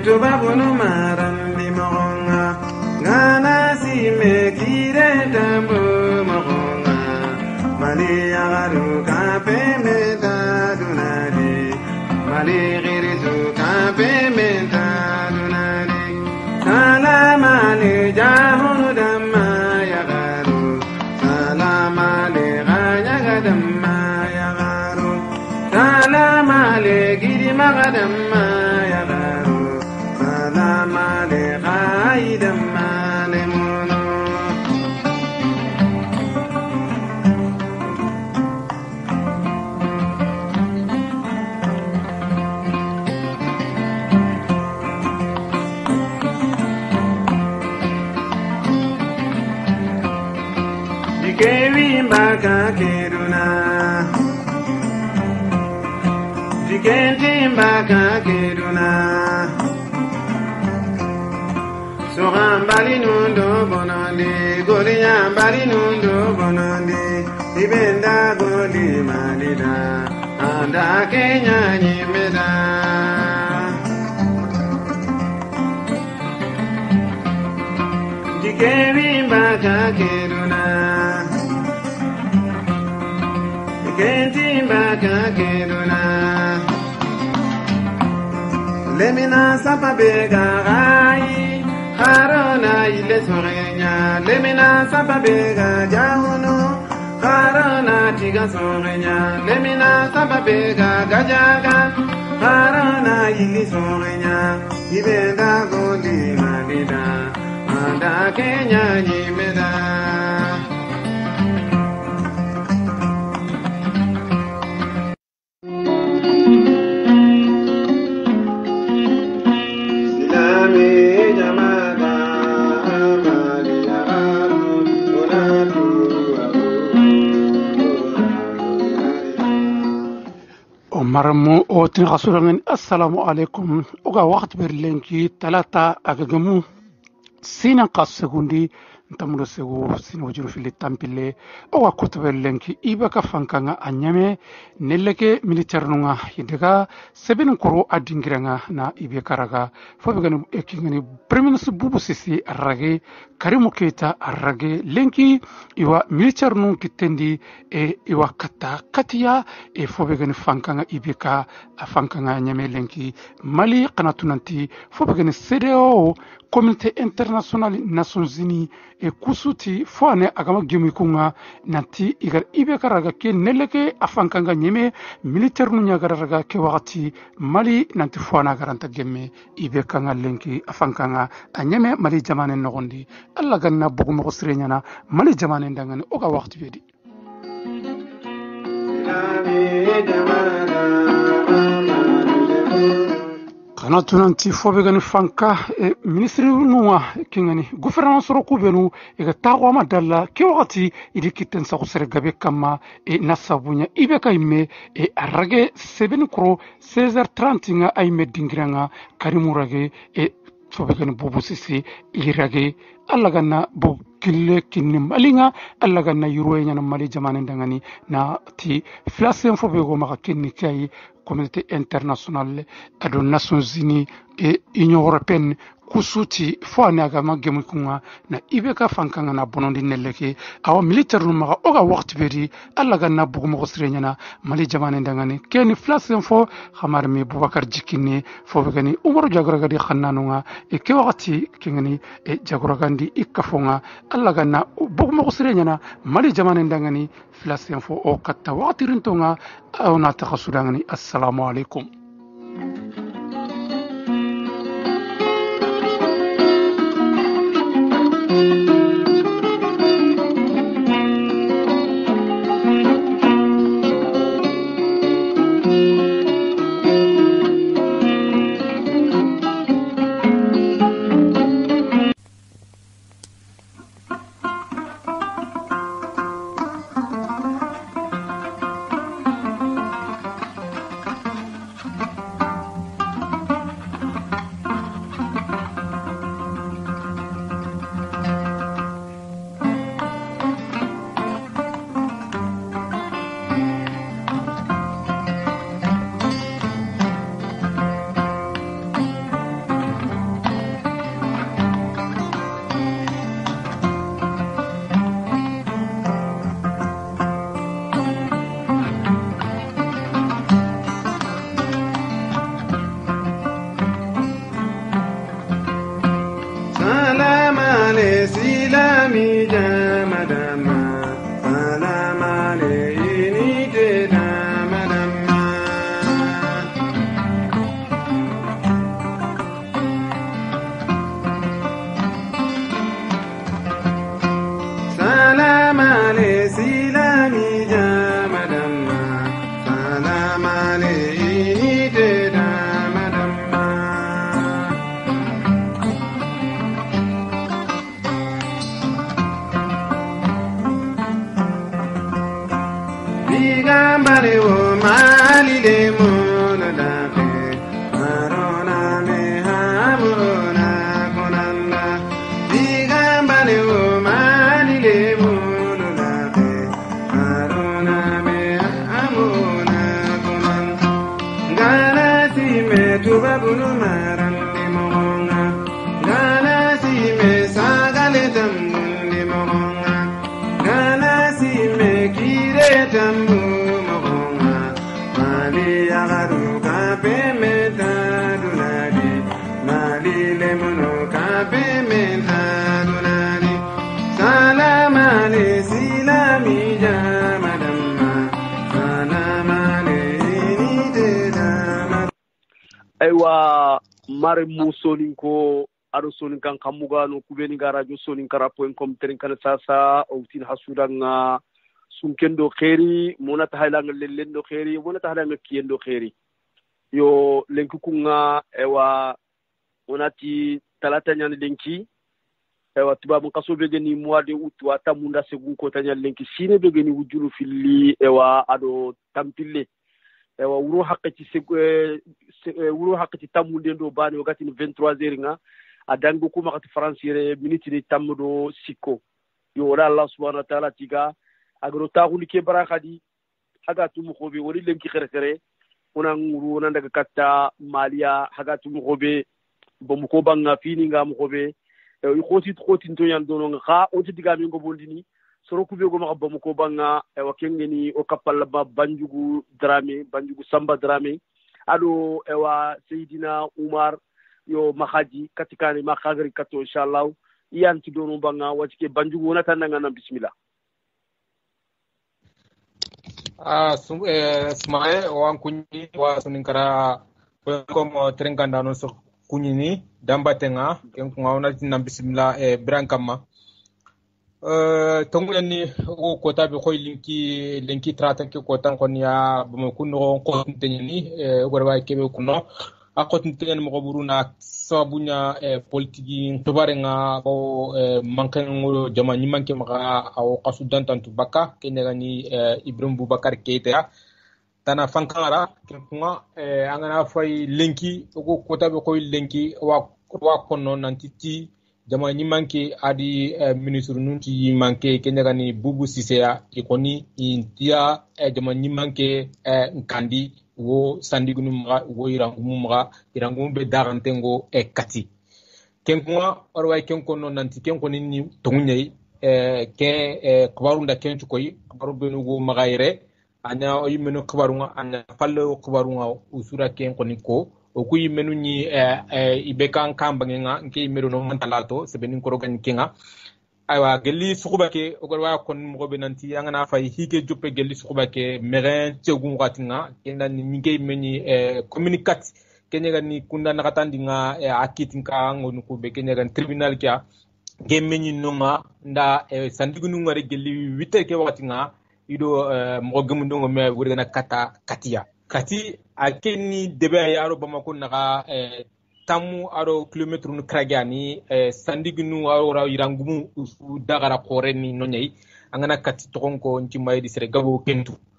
tubabunu marandi mogonga ngana si me kire tambu mogonga mali yagaru kape me ta dunadi mali girizu kape me ta dunadi salam ali jahunu damma yagaru salam ali ganya damma yagaru salam ali giri magadamma yagaru salam ali qaidamma lemunu dikewi mbaka keruna dikenti mbaka keruna Sohambali nundo bonandi, Goliambali nundo bonandi, Ibenda goli malida, Anda Kenya nyimeda. Dikewi mbaka keruna, Dikenti mbaka keruna, Lemina sapabega rai. Harona ile sorenya lemina sababega jahuno Harona tiga sorenya lemina sababega gajaga Harona ile sorenya ibenda goli malida anda Kenya nyimeda maramu o tin khasurangen assalamu alaikum uga waqt berlenki talata agagamu sinan qassegundi ntamudo segu sino wajuru fili tampile uga kutberlenki ibaka fankanga anyame nelleke militaire nunga hidega seben koro adingiranga na ibekaraga fobegani ekingani premier ministre bubu sisi arrage karimu keita arrage lenki iwa militaire nun kitendi e iwa kata katia e fobegani fankanga ibeka fankanga nyame lenki mali qanatunanti fobegani CEDEAO communauté internationale nations unies e kusuti fone agama gemikunga nanti igar ibekaraga ke neleke afankanga nyeme militaire nu nyagaraga ke wakati mali nanti fona garanta gemme ibekanga lenki afankanga anyeme mali jamane nogondi alla ganna bogumo srenyana mali jamane ndangane oga wakti bedi kana tunanti fobegani fanka ministre nuwa kingani gouvernement soro kubenu ega tawa madalla ke wakati idikiten sa kusere gabe kama nasabunya ibeka imme arrage 7 kro 16h30 nga ayme dingiranga karimurage fobegani bubu sisi irage alla ganna bo kille kinni malinga alla ganna yuroye nyana mali jamane ndangani na ti flasen fobego maka kinni kai communauté internationale ado nations unies et union européenne kusuti fo anagama gemukunga na ibeka fankanga na bonondi nelleke awa militaire no maga oga wakti beri alla ganna bugumo gosrenyana mali jamane ndangani keni flasen fo khamarmi bubakar jikini fo begani umaru jagoraga di khannanunga ke wakati kingani jagoragandi ikafonga alla ganna bugumo gosrenyana mali jamane ndangani flasen fo o katta wakti rintonga ona takhasudangani assalamu alaikum si me tubabunu marandi mogonga gana si me sagale tambundi mogonga gana si me kire tambu mogonga mali yagaru kape meta dunadi mali lemono kape meta dunadi salamani silami jamadamma salamani aywa mare musonin ko ado sonin kan kamugano kubeni garajo sonin kara.com terin kan sasa outin hasudanga sunkendo khairi monata haylanga lellendo khairi monata halanga kiyendo khairi yo lenku kunga ewa onati talata nyani lenki ewa tubabu kaso begeni mois de août wata munda segun ko tanya lenki sine begeni wujulu filli ewa ado tampille ewa wuro haqqati tamunde ndo bani wakati ni 23h nga adango kuma kati francire minute ni tamdo sikko yo wala Allah subhanahu wa ta'ala tiga agro taxuli ke barakhadi haga tumu khobe wori lenki khere ona nguru ona daga katta malia haga tumu khobe bomu ko banga fini nga mu khobe khoti to yan dono nga o tiga mi ngo bondini soro kube go maka bomu ko banga ewa kengeni o kapal ba banjugu samba drame ado ewa sayidina umar yo mahaji katikani makagri kato inshallah iyan ti dono banga wati banjugu wona tananga na bismillah sumaye wan kunyi wa suninkara ko trenkanda no so kunyini dambatenga ken ko ngawna tin bismillah brankama tongu ni o kota be koy linki tratan ke kota kon ya bama kunno ko tanyini gorwa kebe kunno akot nten mo buruna sabunya politiki tobare nga ko mankan ngo jama ni manke maka aw qasu dantantu baka kenega ni Ibrahim Boubacar Keita tana fankara kunga angana fay linki ko kota be koy linki wa konno nantiti jama ni manke adi ministre nunti manke kenega ni Boubou Cissé ya ikoni intia jama ni manke nkandi wo sandigunu mga wo irangumu be darantengo kati kenkunga orway kenkono nanti kenkoni ni tongunyai kbarunda kentu koy kbaru benugo magaire anya oyimeno kbarunga anya fallo kbarunga usura kenkoni ko okuyi menu ni ibekan kambangenga nke imero no mantalato sebenin korogan kenga aywa gelli sukubake ogorwa kon mo be nanti angana fay hike joppe gelli sukubake meren cegum gatinga kenda ni ngey meni communicate kenyega ni kunda nakatandinga akitinka ngonu ko be kenyega tribunal kya gemeni nonga nda sandigunu ngare gelli 8 ke watinga ido mo gemundo me wurgana katia kati akeni debe yaro bamako naka tamu aro kilometre nu kragani sandigunu aro irangumu dagara koreni nonyai angana kati tokonko ntimay di sere gabo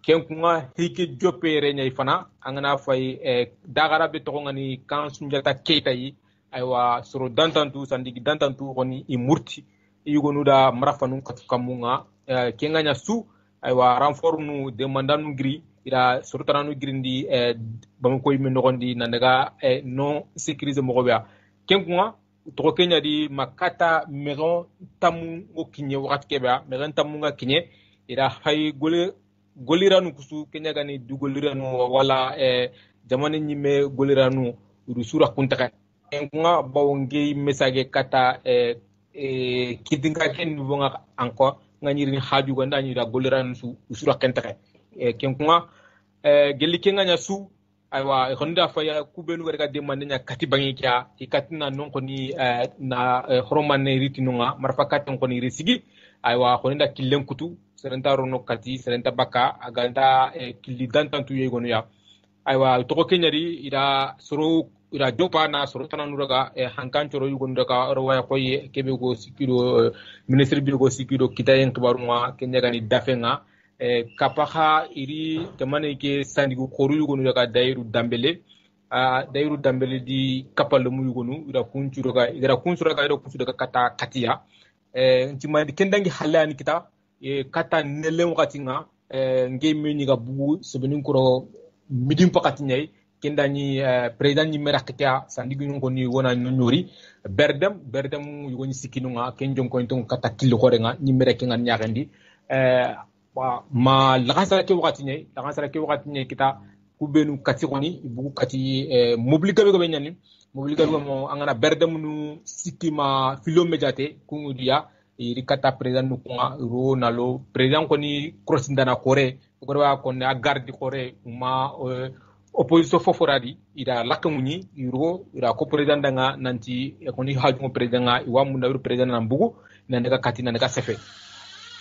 kenkunga hike jopere nyai fana angana fay dagara be tokongani kan sunjata Keita yi aywa soro dantantu sandigi dantantu koni imurti yugonu da marafanu katukamunga kenganya su aywa renfort nu demandanu gri ira surtananu grindi bamako yime nogondi nandaga non sécurisé mogobya kenkunga to Kenya di makata meron tamu ngo kinye wakati keba meron tamu nga kinye ira hay goliranu kusu Kenya gani du goliranu wala jamane nyime goliranu rusura kuntaka kenkunga bawonge message kata kidinga ken bonga anko nganyiri haju ganda nyira goliranu su usura kentaka kenkunga gelli kenga nya su aywa honda faya kubenu ga demande nya kati bangi kya ikatina non ko ni na horomane ritinunga marfakat ko ni risigi aywa honda killen kutu serenta rono kati serenta baka aganda killi dantantu yegonu ya aywa to ko kenyari ida soro ida jopa na soro tananu daga hankancoro yugonu daga ro waya koy kebe go sikiro ministre bi go sikiro kitayen tubaruma kenyaga ni dafenga kapaha iri tamane ke sandigu koru yugonu daga dairu dambele di kapal mu yugonu ira kunchu daga kata katia ntima kendangi halani kita kata nelen wakati nga nge meni ga bugu sebenin kuro midim pakati nyai kendani president ni meraktia sandigu ngoni wona nyori berdem yugoni sikinunga kenjon ko inton kata kilo korenga ni merekinga nyagandi ma lagasara ke wakati ne kita kubenu kati koni bugu kati mobliga be nyani mobliga mo angana berdem nu sikima filo mediate kungudia iri kata president nu kunga ro nalo president koni cross ndana kore ko wa kon a gardi kore ma opposition foforadi ida lakamuni iro ira ko president danga nanti koni haju president nga iwa mun na president na mbugu na ndeka kati na ndeka sefe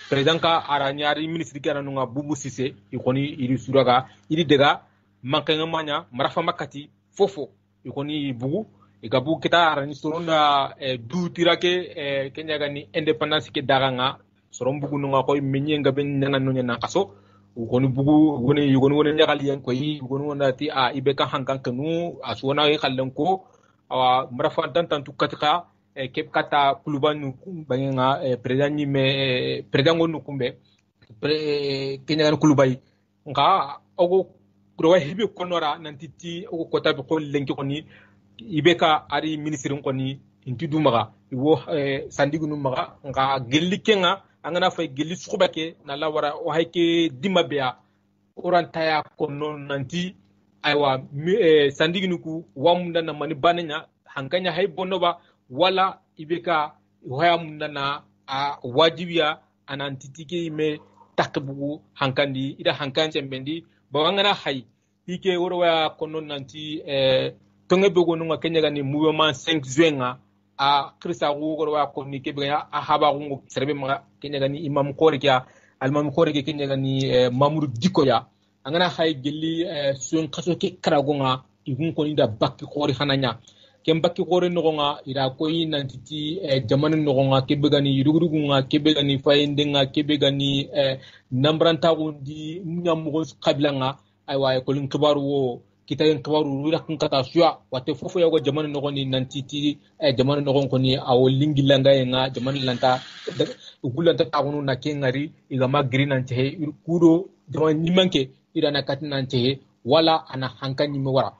president ka ara nyari ministre kana nunga bubu sise ikoni iri suraga iri dega mankanga manya marafa makati fofo ikoni bugu igabu kita ara ni soronda du tirake kenya gani independence ke daganga soron bugu nunga koy menyenga ben nana nunya na kaso ukoni bugu woni nyagali yan koy ukoni wona ti ibeka hankan kanu aswana e kallan ko marafa dantan tukatika kep kata kulubanu bangenga president ni me president ngonu kumbe kenya gani kulubai nga ogo rowa hibe konora nantiti ogo kota be ko lenki koni ibeka ari ministre koni inti dumaga wo sandigu numaga nga gellikenga angana fay gelli sukubake na lawara o hayke dimabea orantaya kono nanti aywa sandigu nuku wamunda na mani banenya hankanya hay bonoba wala ibeka wayamunda na wajibiya anantitike me takbugu hankandi ida hankanje mbendi bawangana hay ike worwa kono nanti tonge bego nunga kenya gani mouvement 5 juin krista worwa konni kebe haba ngu serbe ma kenya gani imam korika almam korika kenya gani mamuru dikoya angana hay gelli sun kaso ke karagonga igun koni da bakki kori hananya kem bakki kori nogonga ira koyi nantiti jamanu nogonga kebe gani yurugurugunga kebe gani fayendenga kebe gani nambranta gundi nyamugo kabilanga aywa ko lin kibaru wo kitayen kibaru wira kun kata suya wate fofo yago jamanu nogoni nantiti jamanu nogon koni awo lingilanga nga jamanu lanta ugulanta tagunu na kengari igama green ante kudo jamanu nimanke ira na katina ante wala ana hankani me wara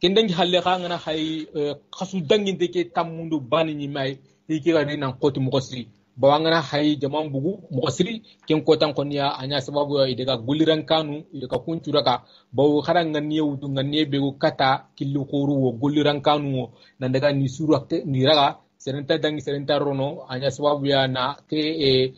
kendangi halle ka ngana hay khasu dangi ndeke tamundu bani ni mai hiki ga nan koti mukosri bawangana hay jamam bugu mukosri ken kotan konya anya sababu ya idega guliran kanu idega kunchuraka bawo kharanga niyewu ngane be kata killu koru wo guliran kanu nan daga ni suru akte ni raga serenta dangi serenta rono anya sababu ya na ke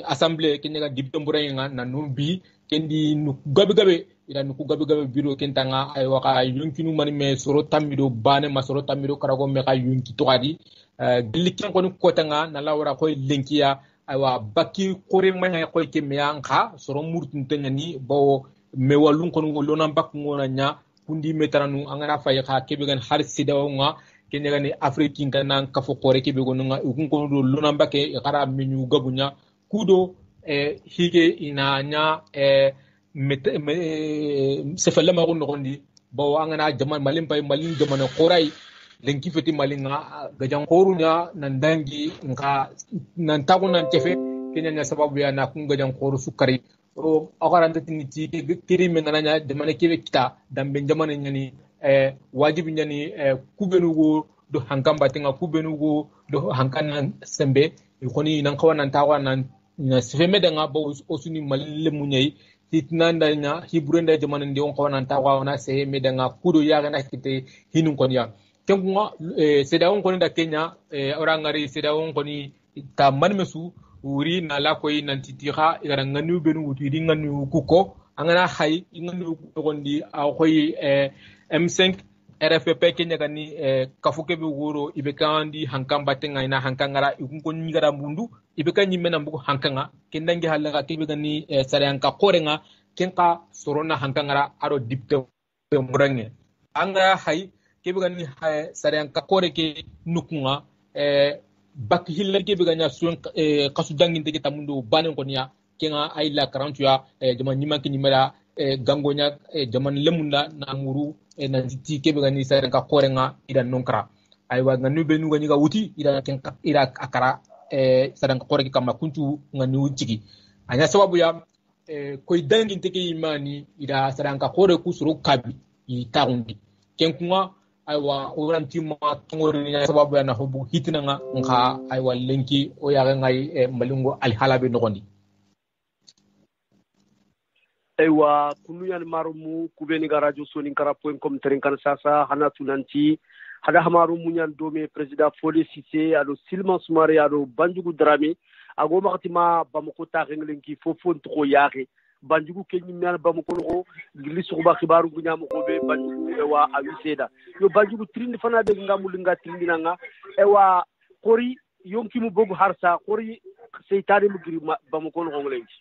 assemblée kenyega dibtomburenga na numbi kendi nu gabe ira nuku gabe biro kentanga ay waka yunkinu mani me soro tamido bane ma soro tamido karago me ka yunki toadi gilikin ko kotanga na lawra koy lenkiya aywa bakki kore manya koy ke meyanka soro murtun tanyani bo me walun ko ngolona bakku ngona nya kundi metaranu angana fay ka kebe gan har sidawnga kenya ni afrikin kanan kafo kore kebe gonunga ukun ko lona bakke kara menyu gabunya kudo hige ina nya sefella ma gon nondi bo angana jaman malin pay malin jaman qoray lenki feti malinga gajan qorunya nan dangi nka nan tagu nan tefe kenya nya sababu ya na kun gajan qoru sukari o agaranta tiniti kiri men nanya jaman kebe kita dambe jaman nyani wajibi nyani kubenugo do hankamba tinga kubenugo do hankan sembe ikoni nan kawana tawa nan na sefeme danga bo osuni malile munyai hitnanda nya hibrenda jamana ndi on kawana tawa na se medanga kudo yaga na kite hinun konya kengunga seda on koni da Kenya orangari seda on koni ta manmesu uri na la koyi nantitira igara nganu benu wuti nganu kuko angana hay nganu gondi a koyi M5 RFP Kenya gani kafuke be woro ibekandi hankamba tenga ina hankangara ikunko nyigara mbundu ibeka nyimena mbugo hankanga kendangi halaga kebe gani saranka korenga kenka sorona hankangara aro dipte murange anga hay kebe gani saranka koreke nukunga bak hilla kebe gani sun kasu dangi ndeke tamundu banen konya kenga ayla 40 ya jama nyimanki nyimera gangonya jaman lemunda na muru na titi kebe gani saranka korenga ida nonkra aywa nganu benu gani ga wuti ida kenka ida akara saranka koreki kama kuntu ngani wutiki anya sababu ya koy dangin teke imani ida saranka kore kusuru kabi i taundi kenkunga aywa oranti ma tongori nya sababu na hubu hitinanga nka aywa lenki o yaga ngai malungo al halabe nogondi aywa kunu yan marumu kubeni ga radio soninkara.com terenkan sasa hana tunanti hada hamaru munyan dome president Fodé Cissé ado Silman Soumaré ado Banjugu Dramé ago maktima bamako taxenglenki fofon to yaxe Banjugu kenyi mel bamako no gili suba khibaru gunya mo be Banjugu ewa awiseda yo Banjugu trindi fana de ngamul nga trindi nga ewa kori yonki mu bogu harsa kori seytane mu giri bamako no nglenki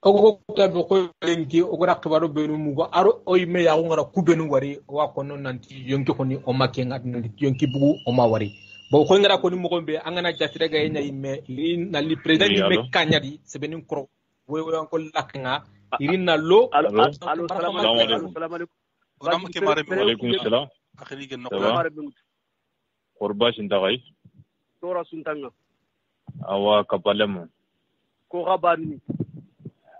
ogo tabe ko lenki ogo rakbaro benu mugo aro oyme ya ngara kubenu wari wa kono nanti yonki koni o make ngadni yonki bugu o ma wari bo ko ngara koni mo gombe angana jasire ga yenya imme na li president imme kanyadi sebenin kro wo ko laknga irina lo allo assalamu alaykum ورحمة الله وعليكم السلام أخي النقطة قرباش انتغي تورا سنتanga awa kapalemu ko gabani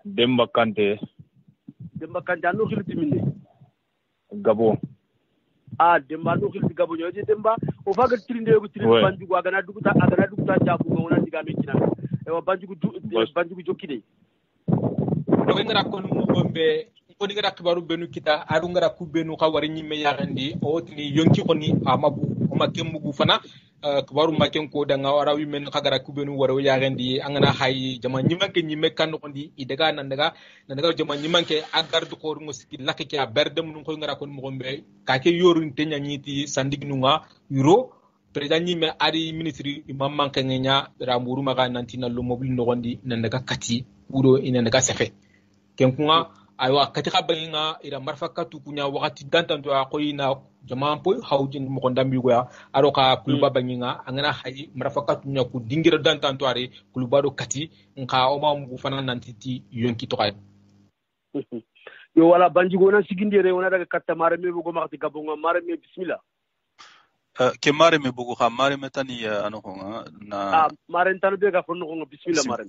Demba Kante no xilti minne Gabo Demba no xilti Gabo ñoje Demba o faga trinde ko trinde Banjugu agana duguta jabu ngona diga me kina e wa Banjugu jokkide do ngara ko mo gombe ko ni ngara kibaru benu kita adu ngara ku benu ka wari nyimme yagandi o tini yonki koni amabu o makembu fana kibaru maken ko danga wara wi men kagara ku benu waro yagandi angana hay jama nyimanke nyimme kan ko ndi idaga nandaga jama nyimanke agardu ko ngo sikki lakke a berdem nun ko ngara ko mo gombe ka ke yorun tenya nyiti sandignunga euro president nyimme ari ministry imam manke ngenya ramuru maga nantina lo mobile no gondi nandaga kati uro ina daga sefe kenkunga aywa kati khabalinga ira marfakatu kunya wakati dantanto akoyina jamampo hawjin mo ko ndambi goya aro ka kuluba banginga angana hay marfakatu nya ku dingira dantanto are kulubado kati nka o ma mu fana nantiti yonki to kay yo wala Banjugu na sigindire wona daga katta mare me bugo makati gabonga mare me bismillah ke mare me bugo ha mare me tani ano ko na mare tan be ga fonno ko bismillah mare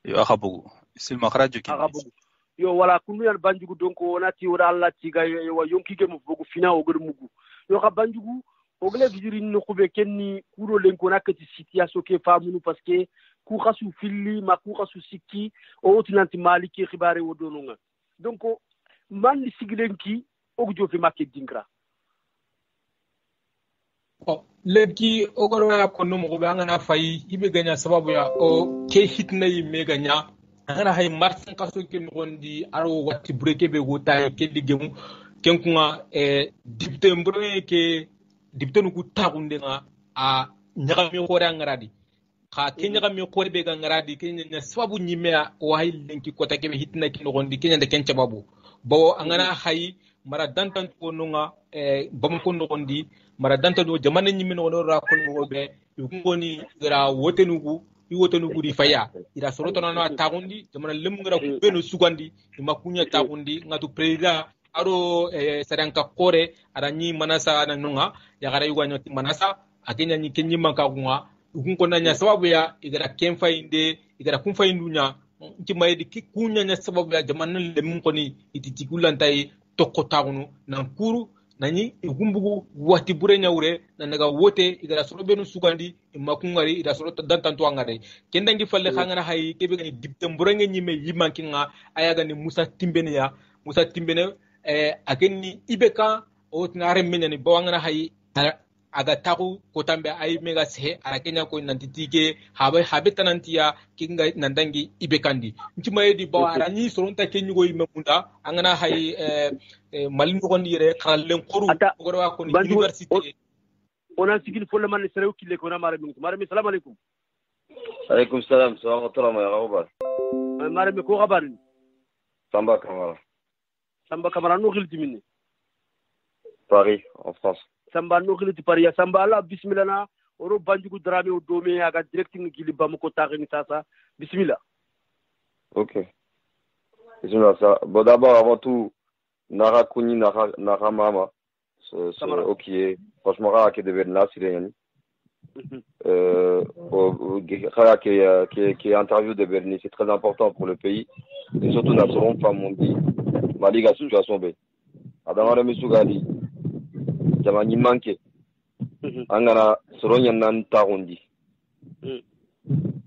yo akabugu silma kharajo ki akabugu yo wala kunu yan Banjugu donc onati wala Allah tiga yo yonki ge mu bugu fina o gër mugu yo ka Banjugu o gele gidiri no ko be kenni kuro len ko nakati situation ke famunu parce que ku khasu filli ma ku khasu sikki o tinanti maliki khibare wo donunga donc man sigilenki o gjo fi makke dingra lenki ogoro ya kono mo be angana fayi ibe ganya sababu ya o ke hitna yimme ganya angana hay martin kaso ke ngondi aro wati breke be gota ke digemu kenkunga dipte mbroye ke dipte nu ku tagunde nga a nyaga mi khore ngaradi ka ke nyaga mi khore be ngaradi ke nya sababu nyimme o hay lenki kota ke hitna ke ngondi ke nya de ken sababu bo angana hay mara dantan ko nunga bam ko ngondi mara danta do jamane nyimi no ra ko ngo be ngoni gra wotenugu di faya ira soroto na tagundi jamana lem ngra ku beno sugandi makunya tagundi ngatu president aro sadanka kore aranyi manasa na nunga ya gara yugo nyoti manasa akenya nyi kenyi manka kunga ukunko nanya sababu ya igara kemfainde igara kumfaindunya ntimayedi kunya nya sababu ya jamana lem ngoni ititikulantay tokko tagunu nan kuru nani igumbugu wati bure nyawre nanaga wote igara soro benu sugandi makungari ida soro dantanto angare kendangi falle khangana hay kebe gani dibte mburange nyime yimankinga ayaga ni Musa Timbene agenni ibeka o tinare menyani bawangana hay aga tagu kotambe ay mega se arakenya ko nantitike habe tanantiya kinga nandangi ibekandi ntimayedi bawarani soronta kenyugo imunda angana hay malin ko ndire khallen qoru gorwa ko university ona sigil folle man serew kille ko na mare mi assalamu alaykum alaykum salam wa rahmatullahi wa barakatuh mare mi ko gaban Samba Camara no khilti minni Paris en France Samba no khilti Paris ya Samba ala bismillah na oro Banjugu Dramé o dome aga directing gili bam ko taxini sasa bismillah. OK. Bismillah ça. Bon d'abord avant tout Nara Kuni Nara Mama c'est OK. Franchement Nara qui devait là c'est rien. qui est interview de Bernie, c'est très important pour le pays. Et surtout, nous serons pas mondi. Maliga situation B. Adamara Misugadi. Jamani manke. Angana Soronya Nantarundi.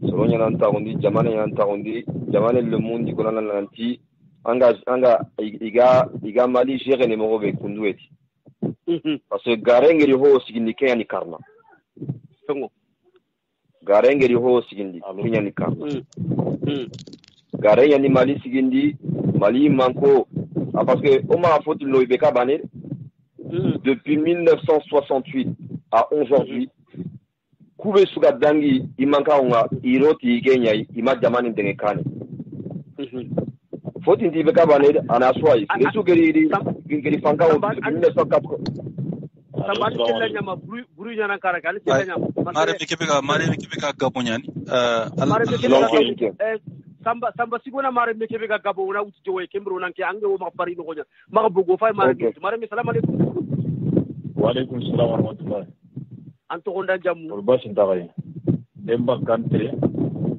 Soronya Nantarundi, Jamane Nantarundi, Jamane le monde du Konan Nanti. Anga iga Mali gère les morove kundueti. Parce que Garengeri ho signifique yani karma. Garengeri ho sigindi yani karma. Garengeri Mali sigindi Mali manko parce que Oma faut-il loibeka banir depuis 1968 à aujourd'hui kube suga dangi imanka unga iroti igenya ima jamani ndengekane. Faut-il dire que banir anaswai lesu geri fanka 1980 Sambali kella nyama buru nyana karaka ali kella nyama mare mikebeka gabonyani samba sigona mare mikebeka gabo una uti jowe kembro nanke ange wo mapari no gonya maka bogo fay mare mi salam alaykum wa alaykum salam wa rahmatullah anto gonda jamu basin tagay demba kante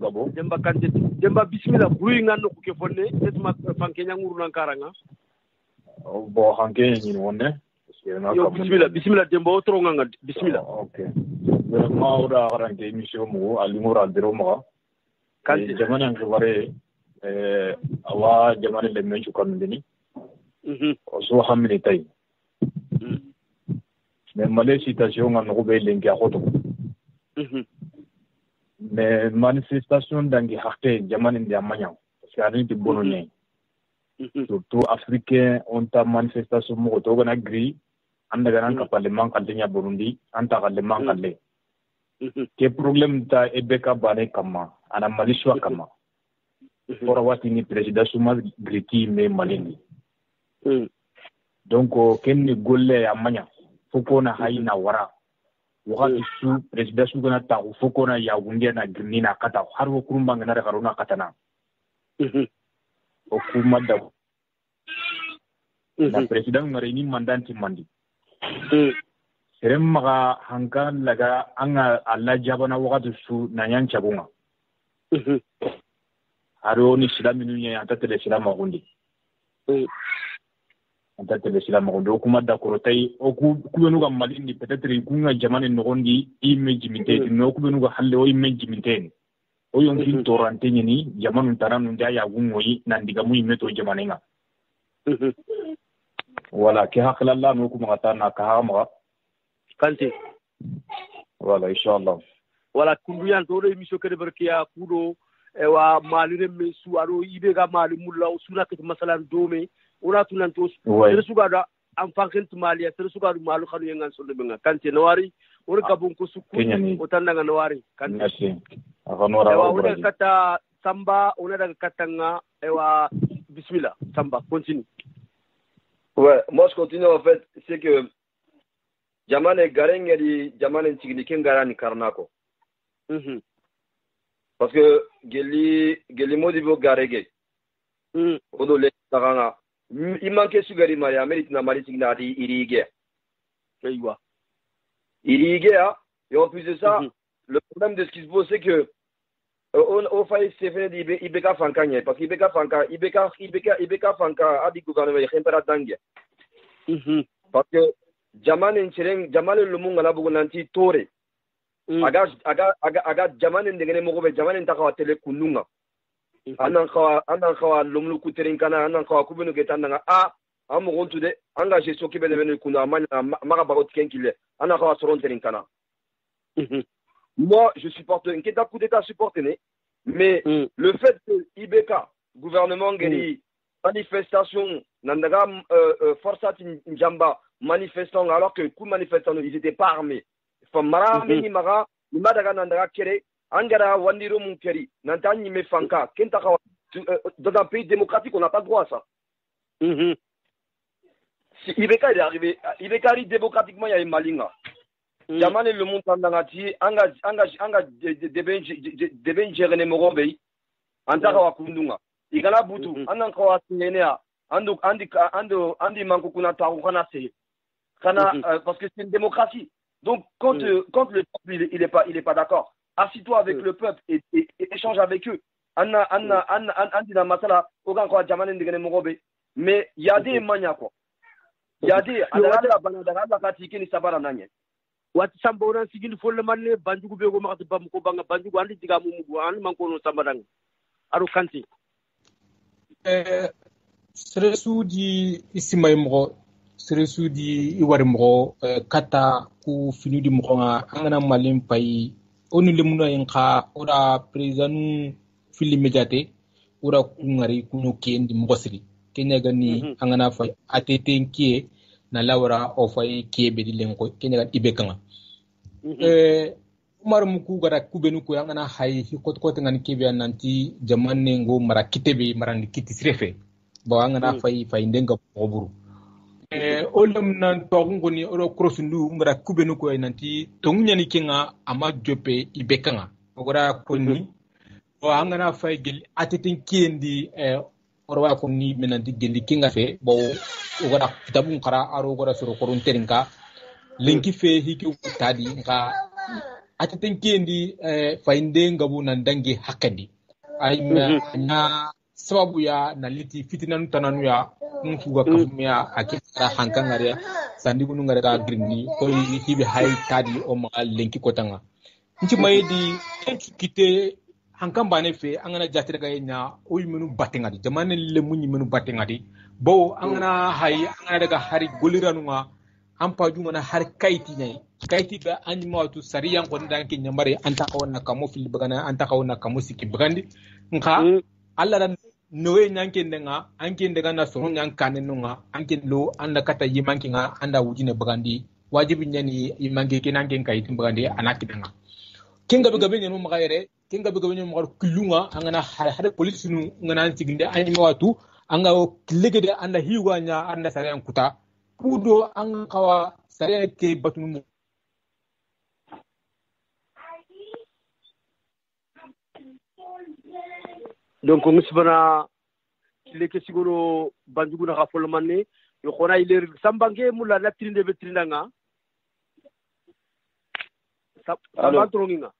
gabo demba bismillah buru ngando ko ke fonne tetuma fanke nyanguru nan karanga bo hanke ni wonne yo bismillah dembo otro nganga bismillah okay ma ora garanti émission mo alimura dero mo kan jamana ngare awa jamana le menchu kan dini so hamni tay mais malé citation ngano be lengi akoto mais manifestation dangi hakte jamana ndi amanya parce que ani di bonone surtout africain on ta manifestation mo to gana gri anda ganan ka parlement kalnya Burundi anta parlement kalle ke problem ta ebeka bane kama ana malishwa kama pour wati ni président suma griti me malini donc ken ni golle amanya foko na hayina wara wakati su président su gana ta foko na ya wunde na grini na kata har wo kurumba ngana karuna katana o kuma da na président ngare ni mandanti mandi serem maga hankan laga anga alla jabana wakati su nanyan chabunga haro ni silaminu nya atatele silama gundi atatele silama gundi kuma da korotai oku kubenu ga malindi peut-être kunga jamane nogondi image mitete no kubenu ga halle o image mitene o yonkin torante ni jamanu taranu ndaya gungoyi nandiga mu imeto jamanenga wala ke haklalla no kuma katana ka hama kanti wala inshallah wala kunduyan to re misho kede barkiya kudo wa malire me suaro ibe ga mali mulla usuna ke masalan dome ona tunan to tere suga da am fankent maliya tere suga malu khanu yengan solde benga kanti nawari wor gabon ko sukku o tandanga nawari kanti merci afanora wa kata samba ona daga katanga wa bismillah samba continue. Ouais, moi je continue en fait, c'est que Jamane Garengeri, Jamane Tigniken Garani Karnako. Parce que Geli Modibo Garege, Odo Le Taranga, il manquait Sugari Maria, Mérite na Mari Tignati, Irige. Irige, et en plus de ça, le problème de ce qui se pose, c'est que on fait c'est Ibeka Fankanya parce qu'Ibeka Fanka a dit gouvernement il y a dangue parce que Jamane Nchereng Jamane le monde la bugunanti tore aga Jamane ndengene mogobe Jamane ntakawa tele kununga anan kawa lomlu kuterin kana anan kawa kubenu getanda amu gontude engagé sokibe de benu kuna maga bagot kenkile anan kawa soron terin kana. Moi, je supporte un coup d'État supporté, mais le fait que Ibeka, gouvernement Geni, manifestation, Nandaga, Forsat Njamba, manifestant, alors que coup manifestants, ils n'étaient pas armés. Famara, Menimara, Nimadaga Nandaga Kere, Angara, Wandiro Munkeri, Nantani Mefanka, Kentaka, dans un pays démocratique, on n'a pas le droit à ça. Si Ibeka est arrivé, Ibeka arrive démocratiquement, il y a une Malinga. Jamane le monde tandangati anga deben jerene mogobe antaka wakundunga igala butu anan kwa sinenea andi manko kuna taru kana se kana parce que c'est une démocratie Donc, quand le peuple, il est pas d'accord, assis-toi avec le peuple et échange avec eux. Mais il y a des manias, quoi. Il y a des wati samba onan sigindi folle manne banjugu be go makati bam ko banga banjugu andi diga mumu an man ko no samba dang aro kanti seresu di isimay mo seresu di iwari mo kata ku finu di mo nga angana malim pay onu lemuna yanka ora president fili mediate ora ku ngari ku no kendi mo siri kenya gani angana fay atetenkie na lawra o fay kebe di lenko kenya gan ibekanga umar muku gara kubenu ko yangana hay kot ngani kebe nanti jamanne ngo mara kitebe marandi kiti srefe bo angana fay ndenga poburu olam nan togungo ni oro crosundu ngara kubenu ko nanti tongunyani kinga ama jope ibekanga ogora konni bo angana fay gel atetin kiendi orwa ko ni menanti gelli kinga fe bo ogora tabun kara aro gora soro korun terinka lenki fe hiki tadi nga atetin kiendi fainde ngabu nan dangi hakandi ay na sababu ya naliti fitinanu tananu ya nfuga kafumya akira hankangare sandi bunu ngare ka grinni ko hibi hay tadi o ma lenki kotanga nci mayedi kite hankam bane fe angana jatira ga nya o yimenu batengadi jamane le munyi menu batengadi bo angana hay angana daga hari goliranu nga ampaju ngana har kayti nyai kayti ba anima tu sariyan ko ndanki nyamare anta ko na kamo fil bagana anta ko na kamo siki bagandi nka alla ran nowe nyanke ndenga anke ndega na soro nyankane nunga anke lo anda kata yimanki nga anda wujine bagandi wajibi nyani yimanke kinanke kayti bagandi anakidanga kinga bigabe nyano magayere kinga bigabe nyano magar kulunga angana hada police nu ngana siginde anima watu anga legede anda hiwa nya anda sariyan kuta kudo an kawa sare ke batunu donc ngisbana leke sigoro banjugu na khafol manne yo khona iler sambange mulla na trinde be trindanga sambantroninga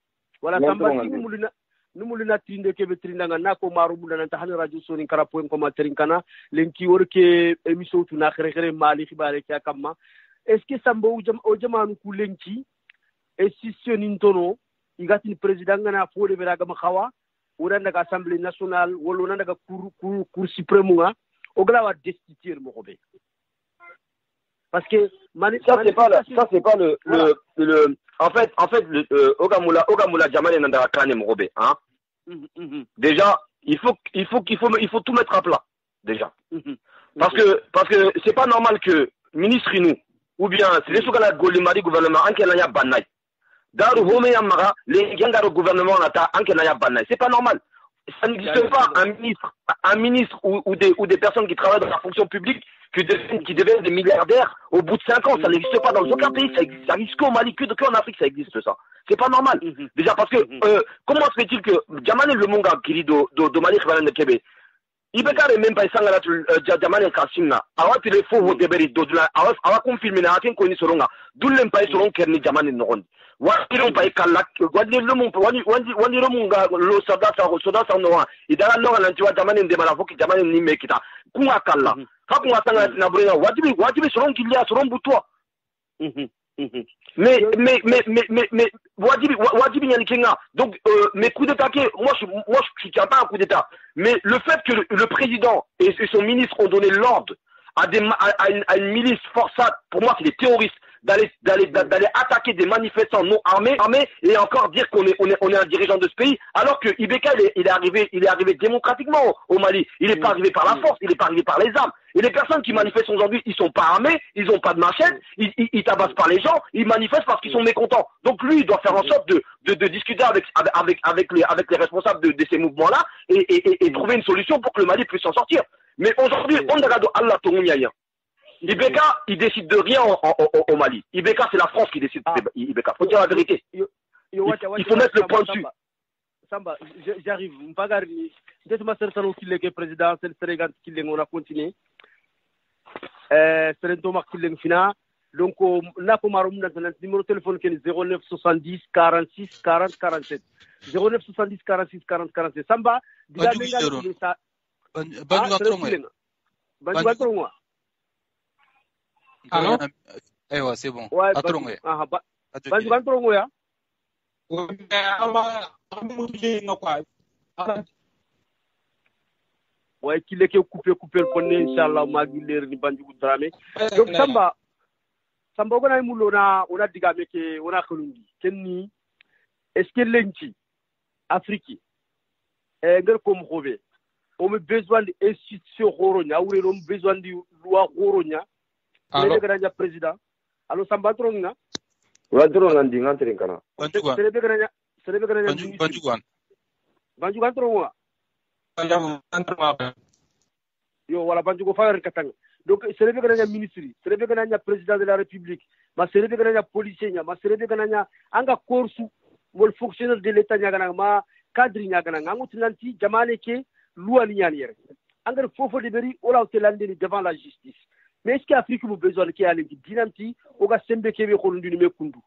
wala sambangi mulina numulina trinde ke be trindanga nako maru mulla na tahani radio soni karapo en commentaire kana lenki worke emission tu na khere mali khibare kya kamma est ce que sambo o jamanu ku lenki e sissionin tono igati president ngana fode be raga ma khawa wala daga assemblée nationale wala daga cour suprême nga ogla wa destituer mo robé parce que ça c'est pas le en fait ogamula jamane nanda kane mo robé hein. Déjà il faut tout mettre à plat déjà. Parce que c'est pas normal que ministre nous ou bien c'est les sous-gala golimari gouvernement ankelanya banay daru home yamara les gangaro gouvernement nata ankelanya banay, c'est pas normal. Ça n'existe pas un ministre ou des personnes qui travaillent dans la fonction publique qui deviennent des milliardaires au bout de 5 ans. Ça n'existe pas dans aucun pays. Ça existe qu'au Mali, que en Afrique ça existe ça. C'est pas normal. Déjà parce que comment se fait-il que Djamane le Monga Kiri do Mali Khbaran de Kébé Ibeka ne même pas sangala Djamane Kassimna. Awa tile fo ho deberi do dula awa confirmer na akin ko ni soronga. Dulle mpa soron kerni Djamane no wadiron pa ikala wadiron mo wadiron mo nga lo soda sa no wa idara no la ntiwa jamane ndemala foki jamane ni mekita kunga kala fa kunga sanga na burina wajibi soron kilia soron butwa mais wajibi nyani kinga donc mes coups d'état moi je tiens pas un coup d'état mais le fait que le président et son ministre ont donné l'ordre à une milice forçate, pour moi c'est des terroristes, d'aller attaquer des manifestants non armés et encore dire qu'on est un dirigeant de ce pays, alors que Ibeka il est arrivé démocratiquement au Mali. Il n'est pas arrivé par la force, il n'est pas arrivé par les armes. Et les personnes qui manifestent aujourd'hui, ils sont pas armés, ils ont pas de machette, ils tabassent pas les gens, ils manifestent parce qu'ils sont mécontents. Donc lui, il doit faire en sorte de discuter avec les responsables de ces mouvements-là et trouver une solution pour que le Mali puisse s'en sortir. Mais aujourd'hui, on regarde Allah Tongunyaya. Ibeka, il décide de rien au Mali. Ibeka, c'est la France qui décide. Ibeka, faut dire la vérité. Il faut mettre le point dessus. Samba, j'arrive. Mpagari, dites-moi certains qui le président, c'est le Sénégal qui on a continué. Serento Marquilling Fina, donc na ko maro mun nan numéro téléphone ken 09 70 46 40 47 09 70 46 40 47 samba diga menga ni sa banju gatrongo banju gatrongo allo aywa c'est bon atrongo banju gatrongo ya ouais qu'il est coupé pour inchallah ma guler ni banju drame donc samba gona mulo na ona diga meke ona kolungi kenni est-ce que lenki afrique ngel ko mo xobe on a besoin d'institutions horonya ou on a besoin de loi horonya le gana président allo samba tronga wa tronga ndi ngantri kana selebe gana banju kan tronga yo wala banju ko fayar katanga donc selebe gana ministre selebe gana président de la république ma selebe gana policier nya ma selebe gana anga korsu mol fonctionnaire de l'état nya gana ma cadre nya gana nganguti nanti jamane ke loi ni nyani yere engrais fofo de beri ola hotelande devant la justice mais est-ce qu'Afrique a besoin de qui aller dinanti oga sembe kebe khondu ni mekundu.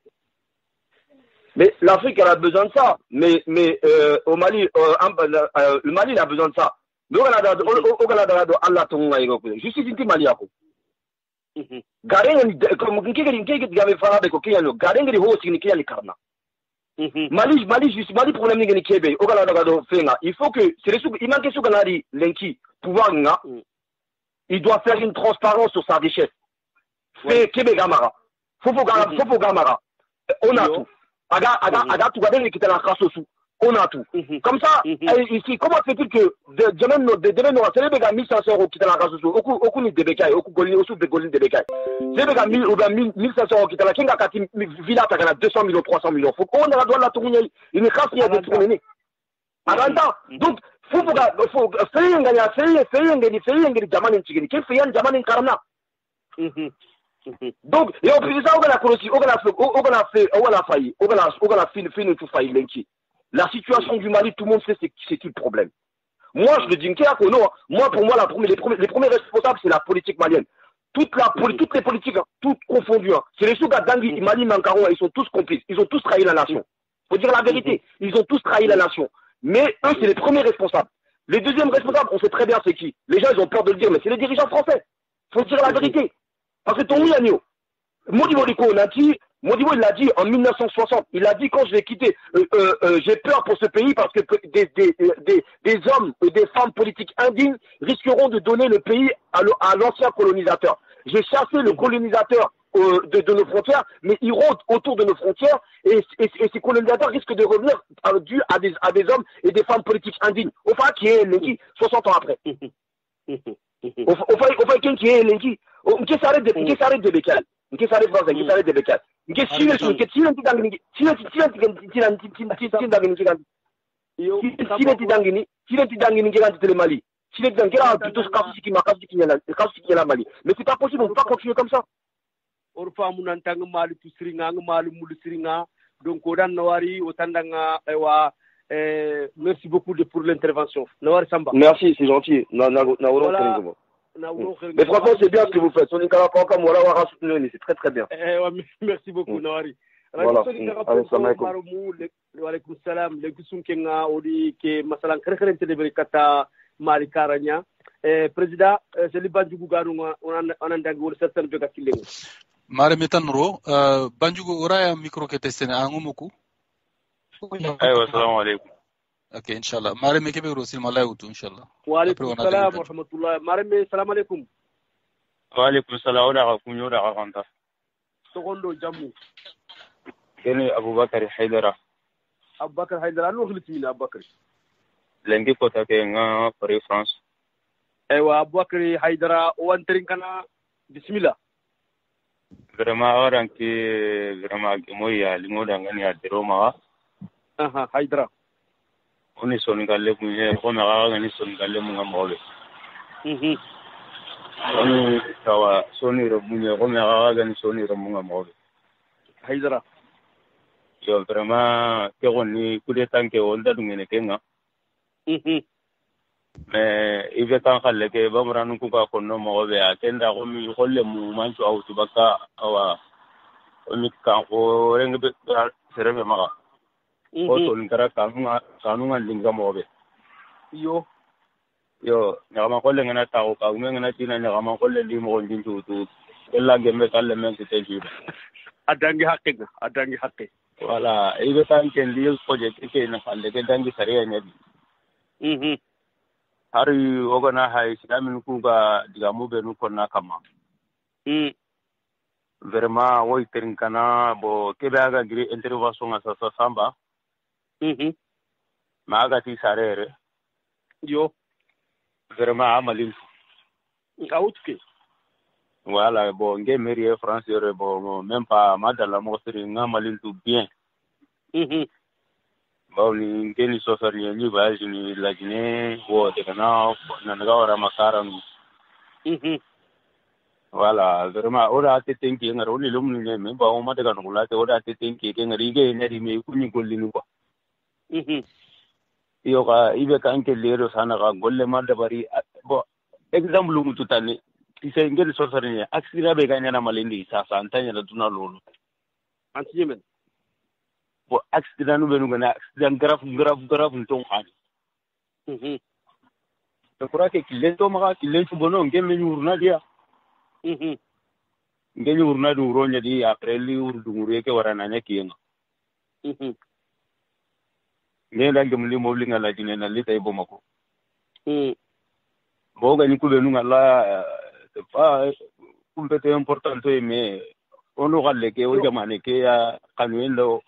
Mais l'Afrique elle a besoin de ça mais au Mali le Mali il a besoin de ça do gala do Allah tonga yego justice inti Mali yako garenga comme nkeke gabe fara be ko kiyalo garenga di ho signi kiyali karna Mali problème ni kebe o gala do fenga il faut que c'est les il manque sous ganari lenki pouvoir nga il doit faire une transparence sur sa richesse fait kebe gamara faut gamara on a tout aga tout gabe qui la race sous on a tout comme ça ici comment fait-il que de no c'est les gars 1500 € qui la race sous oku ni debekay oku golini osu be golini debekay c'est les gars 1500 € qui la kinga kati villa ta kana 200 millions 300 millions faut qu'on a droit la tourner une race qui a des tourner donc faut faire ngani jamani nchigini ke faire jamani karna donc et au plus ça on a colossi on a fait tout failli lenki la situation du Mali tout le monde sait c'est qui le problème. Moi je le dis pour moi les premiers responsables c'est la politique malienne. Toutes les politiques toutes confondues c'est les Souga Dangui Mali Mankaron ils sont tous complices ils ont tous trahi la nation. Faut dire la vérité ils ont tous trahi la nation mais eux c'est les premiers responsables. Les deuxièmes responsables on sait très bien c'est qui. Les gens ils ont peur de le dire mais c'est les dirigeants français. Faut dire la vérité parce que ton Yanio Modibo il l'a dit en 1960. Il a dit quand je vais quitter, j'ai peur pour ce pays parce que des hommes et des femmes politiques indignes risqueront de donner le pays à l'ancien colonisateur. J'ai chassé le colonisateur de nos frontières, mais il rôde autour de nos frontières et ces colonisateurs risquent de revenir dû à des hommes et des femmes politiques indignes. Au fait, qui est Lenki 60 ans après. Au fait, qui est Lenki qui s'arrête de Bécal. Qui s'arrête français, qui s'arrête de Bécal. Qui mais c'est pas possible, on peut pas continuer comme ça. Merci beaucoup pour l'intervention. Merci, c'est gentil. Mais franchement, c'est bien ce que vous faites. C'est très très bien. Merci beaucoup, Nawari. Voilà. Président, c'est le Banjugu Garunga, on a un certain peu de killing. Mare metanro, Banjugu Uraya micro que testene Angumuku. Assalamu alaikum. Ok, Inch'Allah. Mare me kebe rosil malay utu, Inch'Allah. Wa alaikum salam wa rahmatullah. Mare me salam alaikum. Wa alaikum salam wa kunyo da kanta. Secondo jamu. Kene Abubakar Haidara. Abubakar Haidara no khilti na Abubakar. Lengi kota ke nga Paris France. Aywa Abubakar Haidara o antrin kana bismillah. Vraiment orang ki vraiment moya limoda ngani adero ma. Aha Haidara. Oni soni galle munye ko me ga ngani soni galle mun ngamobe. Oni tawa soni ro munye ko me ga ngani soni ro mun ngamobe. Haidara. Yo vraiment ke goni kude tanke onda dungene kenga. mais ibe kan khalle ke bamran ku ka konno mo be akenda ko mi kholle mu manchu autu baka awa oni kan ko reng be serebe maka o to ngara kanunga linga mo be yo nyama kolle ngana tawo ka ngana tina nyama kolle li mo ngin tu ella gembe kalle men te ju adangi hakke wala ibe tan ken li project ke na kalle ke dangi sare nya hari ogana hay silamin ku ga diga mo be nu konna kama vraiment woy terin kana bo kebe aga gri intervention sa samba ma ga ti sarere yo vraiment amalin outke voilà bon nge mairie France re bon même pas madala mo seri ngamalin tout bien bon ni ngeni so sari ni ba ni la Guinée wo de kana na nga wara makara nu voilà vraiment ora te tenki ngaro ni lum ni me ba o ma daga no la te ora te tenki ke ngari ge ne ri me kunni golli nu ko yo ka ibe kan ke lero sana ka golle ma da bari bo example mu tutani ise ngel so sari ni accident be ga nyana malindi sa antanya da tuna lolo anti yemen bo accident nu be nu na accident grave nton khani to kura ke kilento ma killen su bono ngem ni urna dia ngeni urna du ronya di après li urdu ngure ke warana nya kiyenga ngenda ngem li mo linga la dine na lita ibo mako bo ga ni ku be nu ngala c'est pas compété important mais ono galle ke o jamane ke ya kanwendo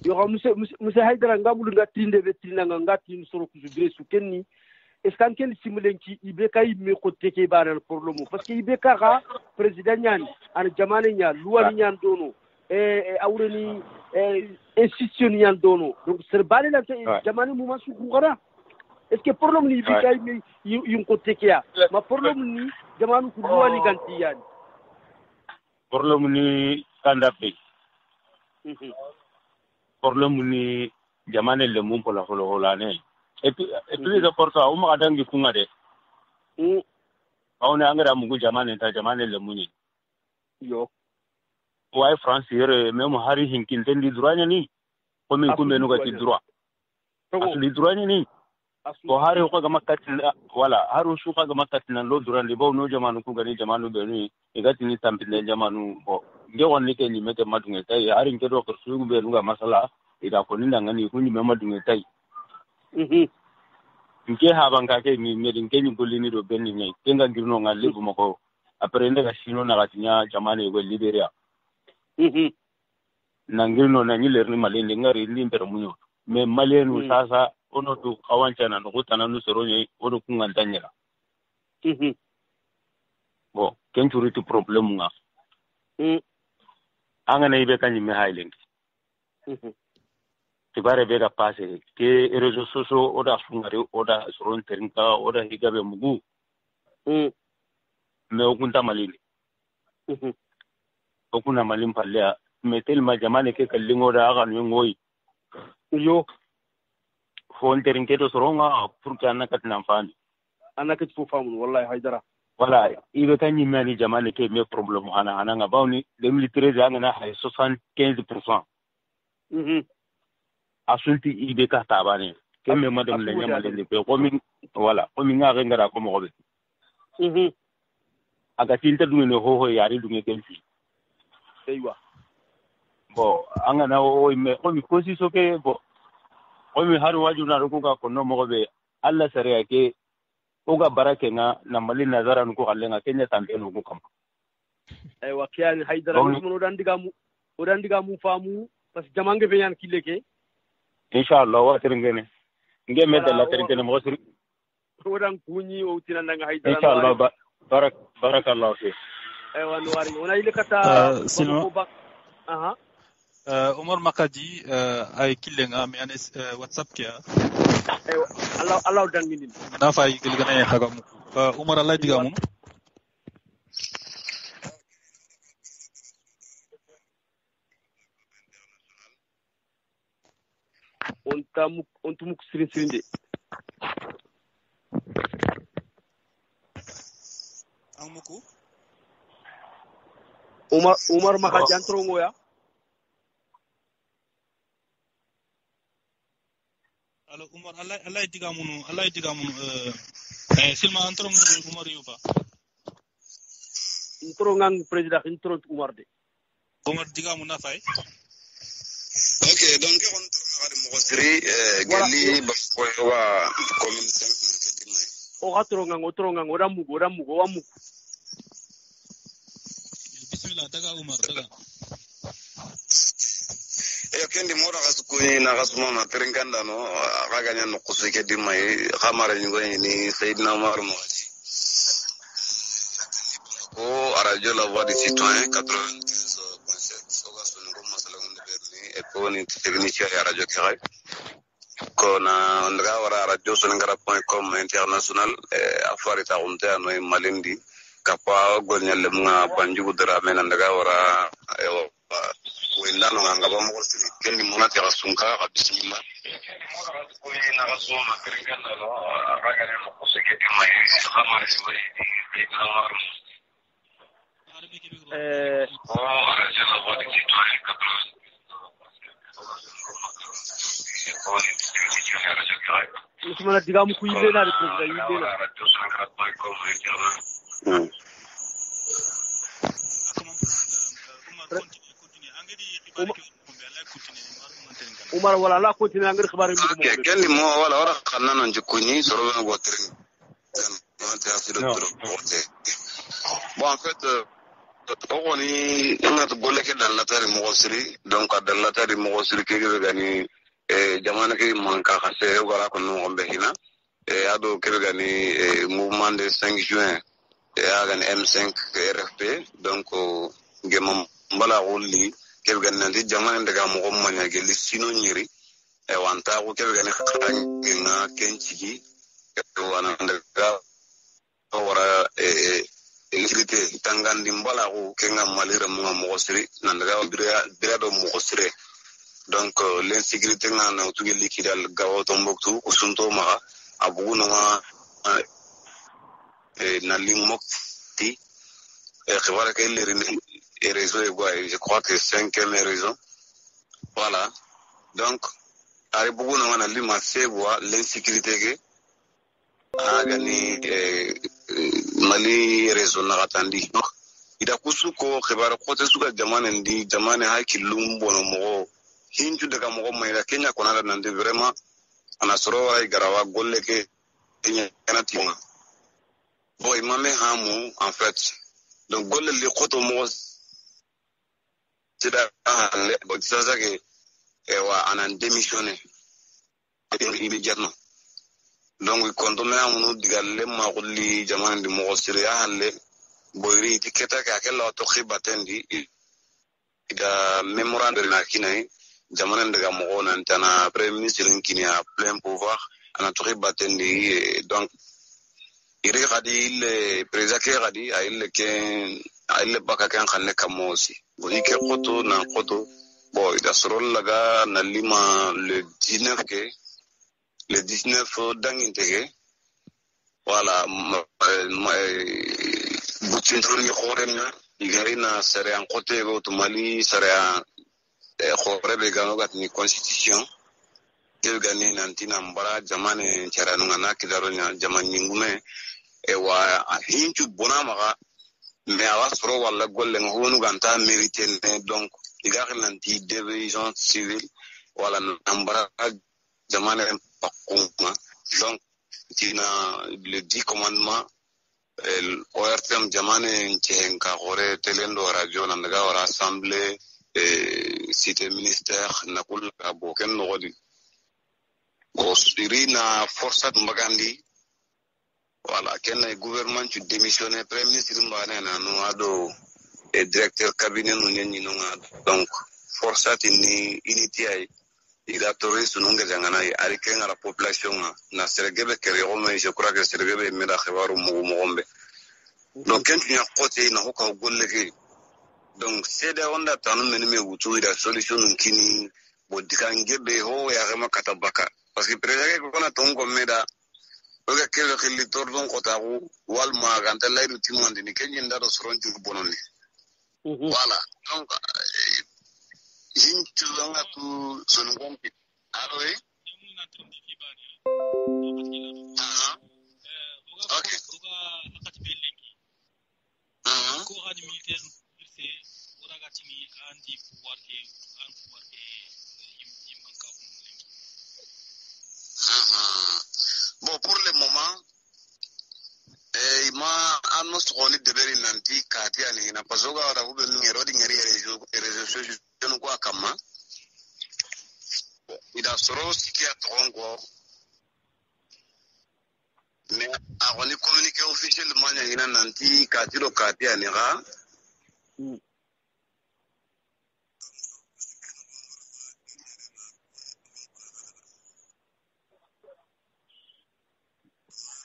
yo monsieur Haidara ngabulu ngatinde betina ngati soro ku judre su kenni est-ce qu'en quel simulenki ibeka imme ko teke baral problème parce que ibeka ga président nyani an jamane nya luwani nyan dono awreni institution nyan dono donc ser balé la jamane mu masu gura est-ce que problème ni ibeka imme yum ko teke ya ma problème ni jamane ku luwani ganti yani problème ni kandape problème ni jamane le mum pola hola ne et puis les important o ma dangi kunga de on angara mugu jamane ta jamane le muni yo why France yere même hari hinkin tendi droit ni ko min ko menu ga ti droit asli droit ni ko hari ko ga makatin wala haru su ka ga makatin lo droit li bo no jamanu ku ga ni jamanu be ni e ga tini tampile jamanu bo nge wonni ke ni mete madunge tay hari nke do ko su be nu ga masala ida ko ni ngani ku ni madunge tay nke ha banka ke mi medin ke ni golini do benni ngai tenga girno ngal lebu mako après ndega sino na gatinya jamane go Liberia na ngirno na nyiler ni malende ngari ndi mbere munyo me malenu sasa ono to kawancha na no kutana no soronye ono kungantanyela bo kenchuri tu problem nga anga na ibe kanyi me hailing tibare bega passe ke réseaux sociaux oda sungare oda soron terinka oda higabe mugu me okunta malini okuna malim palle metel ma jamane ke kallingo da aga ngoy yo fon terinke to soronga pour que anaka tinamfani anaka fu famu wallahi Haidara wala ibe kanyi mani jamane ke me problem ana nga bawni 2013 anga na hay 75% asulti ibe ka tabane kemme madam le nyamale le pe ko min wala ko min nga ngara ko mo be aga tinta dumene ho yari dunge kenfi eywa bo anga na o me ko mi kosi soke bo o mi haru waju na ko ka kono mo be alla sare ke o ga barake nga na mali nazara ko kallenga kenya tambe no ko kam eywa kiyani Haidara mo dandiga mu famu parce que jamange be yan kileke inshallah wa terengene nge medda la terengene mo sir wodan kunyi o tinanda nga Haidara inshallah barakallahu fi aywa no wari ona ile kata sino aha Omar Makadi ay killenga mi anes WhatsApp kia aywa Allah danginin na fay gilgana hagamu Omar Allah diga mum on tumuk sirin de Amuku. Umar Mahadi antrongo ya. Alo Umar Allah itiga munu silma antrongo Umar yuba. Introngang president intro Umar de. Umar diga muna fay. Ok, donc on tourne mo siri gali ba ko wa commune 5 na kedimay. O gatrongang oramugo wamugo. Bismillah daga Umar daga. Kendi mora kasukuni na kasuma na peringanda no raganya no kusike dimay khamara nyugo ni Sayyidina Umar Mohaji. O arajo la voix des citoyens 95.7 soga sunungo masala ngunde berni e ko ni technicien ya radio kiray ko na ndaga wara radio sunungara.com international afari ta unta no malindi kapa golnyal mga banjugu dara men ndaga wara wenda no ngaba mo ko siri kendi mona tera sunka ka bismillah ko ni na raso ma peringanda no raganya no kusike dimay khamara sibai Umar Usmana digamu ku yile na president yile na. Umar wala la continue angir xabar mu mo. Kenni mo wala xanna non jikuni soro na go trin. Bon en fait on est on golle ke dans la terre mogosiri donc dans la terre mogosiri ke gani jamana ke manka khase wala ko no gombe hina ado ke gani mouvement de 5 juin ya gani M5 RFP donc gemam mbala golli ke gani nanti jamana daga mo manya geli sino nyiri wanta ko ke gani khanga kenchigi wana daga wara electricité tangandi mbala ko kenga malira mo mogosiri nandaga bira do mogosire donc l'insécurité ngana tugi likidal gawo tomboktu usunto ma abugu no na limokti khibara ke les réseaux je crois que 5e raison voilà donc ari bugu no na lima sebwa l'insécurité ke agani mali rezo na gatandi ida kusuko khibara khote suka jamane hakilum bono mo hinju daga mo mai da Kenya kona da nande vraiment ana soro ay garawa golle ke Kenya kana tima boy mame hamu en fait donc golle li khoto mo tida ale bo tsaza ke wa anan démissionner immédiatement donc quand on a un digalle ma golli jamane di mo sire halle boyri tiketa ka kala to khibatendi ida memorandum na kinai jamane daga mo nan tana premier ministre kini a plein pouvoir ana to khibatendi donc iri gadi le président gadi aile ke aile baka kan khalle kamosi boni ke khoto na khoto bo ida sorol laga na lima le 19 ke le 19 d'Angintege, voilà, Boutintroni Khoremna, Igarina serait en côté au Mali, serait en Khorebe Ganogat ni constitution, quel gagné Nantina Mbara, Jamane Charanungana, Kidaronia, Jamaningume, et wa Hinchu Bonamara, mais à Wasro, à la Golden Honuganta mérité, donc, Igaranti, division civile, voilà, Nambara, Jamane donc le 10 commandements ORTM jamane ncenka gore telendo radio nandaga ora assemblée cité ministère nakul aboken nogodi osirina forçat mbagandi voilà ken gouvernement tu démissionner premier ministre mbane na no ado et directeur cabinet no nyenyi no donc forçat ni unité ida touriste nunga jangana ari kenga la population na sergebe kere mais je crois que sergebe meda khibaru mogombe donc quand tu as côté na hoka golle ke donc c'est da onda tanu menime wutu ida solution nkini bodikangebe ho ya rema katabaka parce que président ko na tongo meda oga kebe khili tordon kotaku wal ma ganta layru timandi ni kenyin da soron ju bononi voilà donc hintu nga tu songon pi allo eh okay oga akati belengi ko hadi militaire c'est ora gatini anti pouvoir ke bon pour le moment ma anno sogoli deberi nanti kati ani na pazoga ora ube ngero di ngeri réseaux sociaux kwa kama ida soro sikia tongo mais agoni communiqué officiellement ina nanti kati lo kati ani ga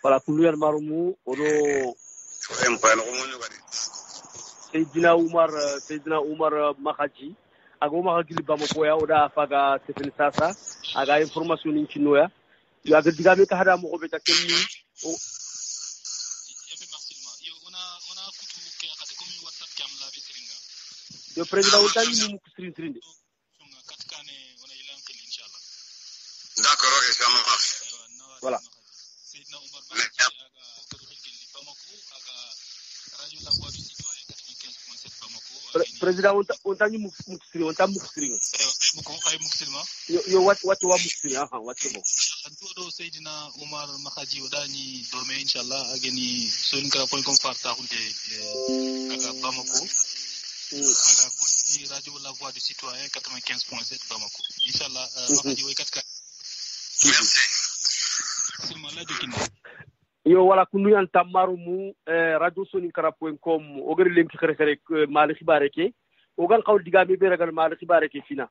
Voilà, Koulian Marumu, Odo Seydina Oumar Makhaji, Ago Makhaji Bamokoya, Oda Faga Stephen Sasa, Aga information in Chinoya. You have the Digami Kahada Mokobeta Kemi. Le président Outani Moukstrin. D'accord, ok, ça marche. Voilà. Président Ontani Moukstri, Ontam Moukstri. Yo what Moukstri, what you Antodo Seydina Oumar Makhaji Odani Dome Inshallah ageni Soninka point confarta hunde aga Bamako. Aga Gouti Radio La Voix du Citoyen 95.7 Bamako. Inshallah Makhaji way katka. Yo wala kunuyan tamarumu radio soninka.com ogari lenki khere mali khibare ke ogal qawl digami be ragal mali khibare ke fina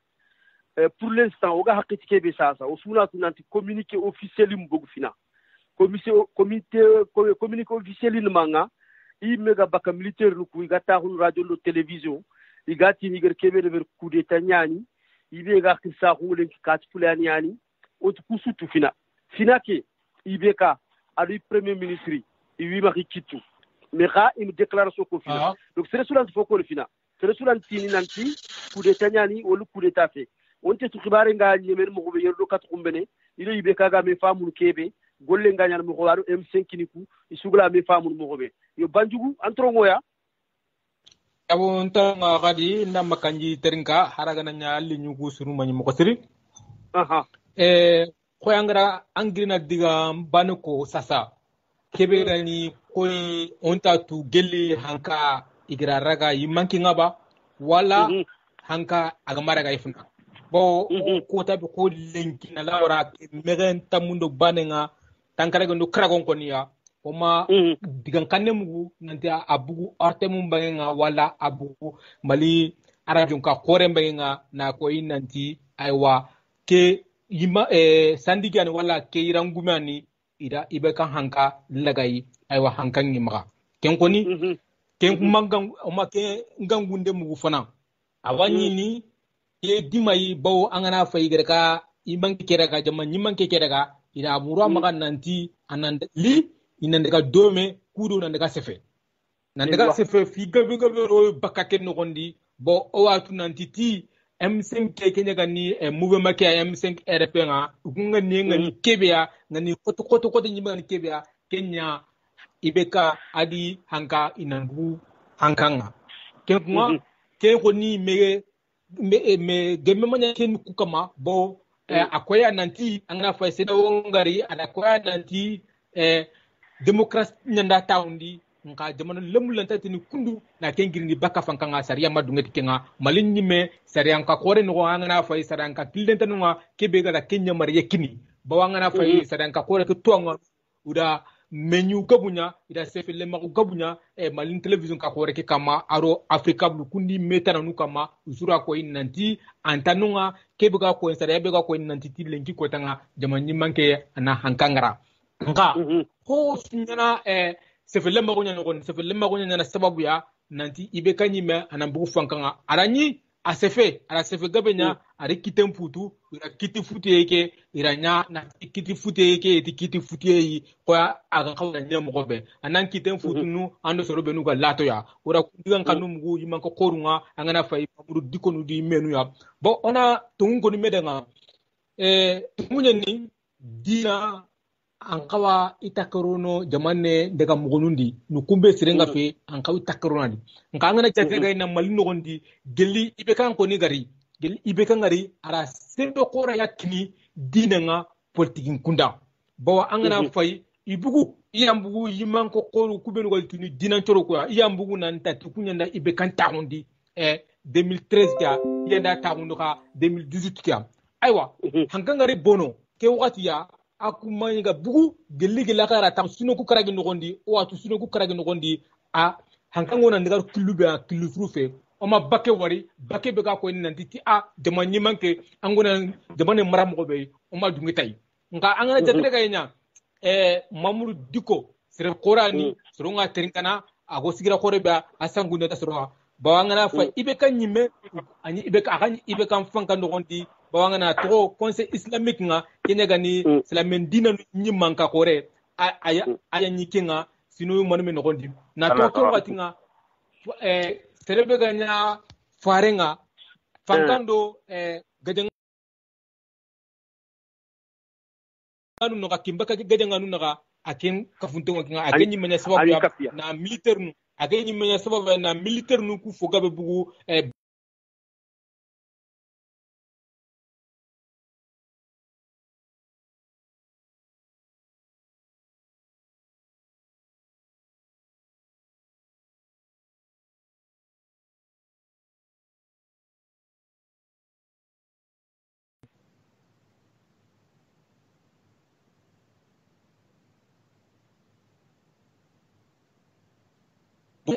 pour l'instant oga hakiti ke be sasa osuna tunanti communiqué officiel mbogu fina communiqué officiel manga i mega baka militaire ku igata hun radio lo télévision igati ni ger kebe de coup d'état nyani ibe ga khisa hu lenki kat fulani yani otu kusutu fina ke ibeka adu premier ministre iwi ma kitu mais ga une déclaration ko fina donc c'est cela faut ko fina c'est cela tini nanti coup d'état nyani ou le coup d'état fait on te khibare nga nyemer mo be yerdo kat kumbene ile ibeka ga me famul kebe golle nga nyal mo ko waru M5 niku isugula me famul mo be yo banjugu antrongo ya abo ntanga gadi na makanji terinka haraga na nyali nyugo suru manyi mo ko siri koyangara angrina diga banuko sasa keberani koy onta tu geli hanka igra raga yimanki ngaba wala hanka agamara ga ifuna bo ko tabi ko lenki na lawra megen tamundo banenga tankare gondo kragon konia oma digan kanemu nanti abugu artemu bangenga wala abugu mali arajun ka kore bangenga na koy nanti aywa ke yima sandigani wala ke irangumani ida ibeka hanka lagai aywa hankan yimaka ken koni ken kumangan oma ke ngangunde mugu fana awani ni ke dimai bawo angana fayigerka imanke keraka jama nyimanke keraka ida amura maka nanti ananda li inandeka dome kudo nandeka sefe fi gabe ro bakake no gondi bo o watu nanti ti M5 kenya gani mouvement ke M5 RP nga kunga ni ngani kebea ngani koto nyimba ni kebea Kenya ibeka adi hanka inangu hankanga kenkuma ke koni me gemme manya ken kukama bo akoya nanti angana fa seda wongari anakoya nanti démocratie nyanda tawndi nka jamana lemulanta tini kundu na kengirni baka fankanga sariya madungeti kenga malin nyime sariya nka kore no ngana fa sariya nka kilenta no kebe gala Kenya mariye kini bawanga na fa sariya nka kore ke tuanga uda menu gabunya ida sefele ma gabunya malin television ka kore ke kama aro Afrika blu kundi metana nu kama usura ko inanti antanunga kebe ga ko sariya be ga ko inanti tilenki ko tanga jamani manke na hankangara nka ko sunyana sefele magonya na sababu ya nanti ibe kanyime anambugu fankanga aranyi asefe gabenya ari kitem putu ira kiti futu yake ira nya na kiti futu yake ti kiti futu yi ko aga kawna nya mo gobe anan kitem futu nu ando soro benu ga lato ya ora kundigan kanu mugu yiman ko korunga angana fay pamuru dikonu di menu ya bo ona tungo ni medenga tungunyen ni dina ankawa itakarono jamane daga mugonundi nukumbe sirenga fe ankawa itakarono di nka angana jatega ina malino gondi geli ibekan ko ni gari geli ibekan gari ara sendo kora yakini dina nga politikin kunda bawa angana fay ibugu iyambugu yimanko koru kubenu goltuni dina choro ko iyambugu nan tatu kunyanda ibekan tahundi 2013 ka yenda tahundo ka 2018 ka aywa hankangari bono ke wakati ya akumanga bugu gelli kara tam suno ku karagi nogondi o atu suno ku karagi nogondi a hankango na ndigar kilube a kilufrufe o ma bake wari bake be ga ko ni nanti jamanyi manke angona jamane maram ko be o ma dungi tay nga angana jatre ga nya mamuru diko sere qorani soronga terinkana ago sigira kore be asangunda tasro bawangana fa ibe kan nyime ani ibe ka kan ibe kan fanka nogondi bawangana to conseil islamique nga kenya gani islamen dina nyimman ka kore aya nyikinga sinu monme nogondi na to ko watinga serebe ganya farenga fankando gajenga anu no kimba ka gajenga anu naga aken kafunto nga aken nyimenya sababu na militaire nu aken nyimenya sababu na militaire nu ku fogabe bugu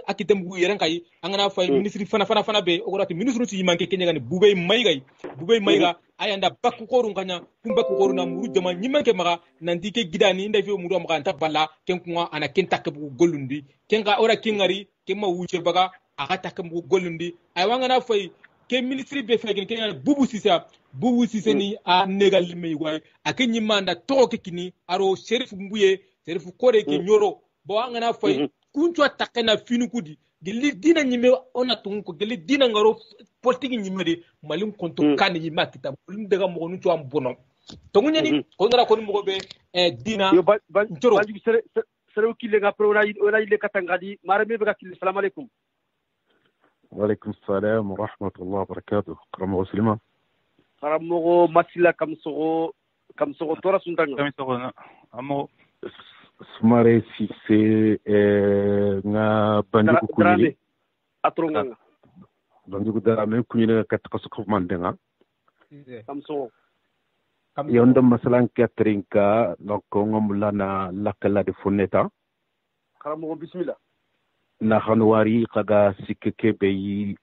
akitem bu yeren kay angana fay ministre fana be ogorati ministre ci manke kenya gani bubay mayga ayanda bakku korun kanya kumbakku koruna muru jama nyimanke maga nanti ke gidani nda fi muru maga ta balla ken kuma ana ken takku gollundi ken ga ora kingari ken ma wuce baga aga takku gollundi ay wangana fay ke ministre be fay kenya bubu sisa ni a negal limay way aken nyimanda to ke kini aro sheriff mbuye sheriff kore ke nyoro bo angana fay kunchwa takena finu kudi gili dina nyime ona tunko gili dina ngaro politiki nyime de malum konto kani nyima kita malum daga mo nuncho ambono tongunya ni ko ngara ko mo be dina yo banji sere kile ga pro ona ile katangadi marame be ga kile assalamu alaikum wa alaikum assalam wa rahmatullahi wa barakatuh karamo muslima karamo masila kamso tora sundanga kamso amo Sumare Sise nga banjuku kunyi atronganga banjuku darame kunyi nga katakasuku mandenga kamso yonda masalan katrinka noko ngomulana lakala de funeta karamo bismillah na hanwari kaga sikeke beyi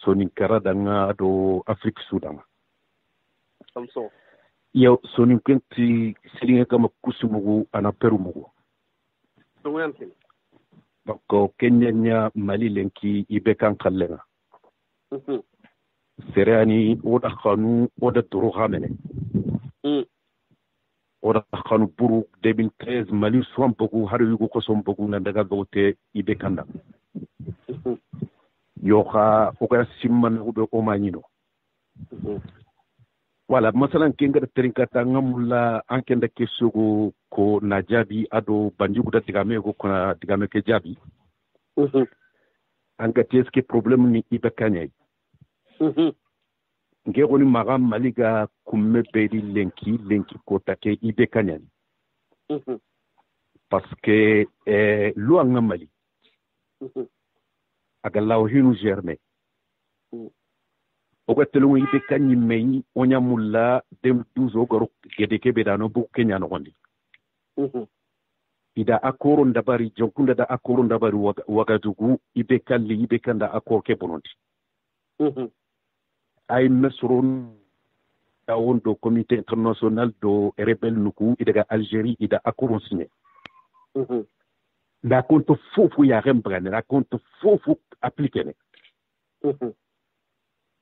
soninkara danga do Afrique Sudan kamso yo sonin kenti silinga kama kusumugu ana perumugu donc kenya mali lenki ibekan kallenga serani oda khanu oda duru khamene oda khanu buru 2013 mali swampogu haru yugo ko sompogu na daga gote ibekanda yo kha oga simman ube o manino wala masalan kenga terinka ngamula ankenda kesugo ko najabi ado banjugu da digame ko na digame ke jabi anga teske problem ni ibekanya ngego ni magam maliga kumme bedi lenki ko take ibekanya parce que lo anga mali aga law hinu germe oga telungu ibe kanyi meyi onya mulla 2012 ogaro gedeke bedano bu kenya no gondi ida akoro ndabari jonkunda da akoro ndabari wagadugu ibe kalli ibe kanda akor ke bonondi ay mesron da wondo comité international do rebel nuku idaga Algérie ida akoro signé la compte fofu ya rembrane la compte fofu appliqué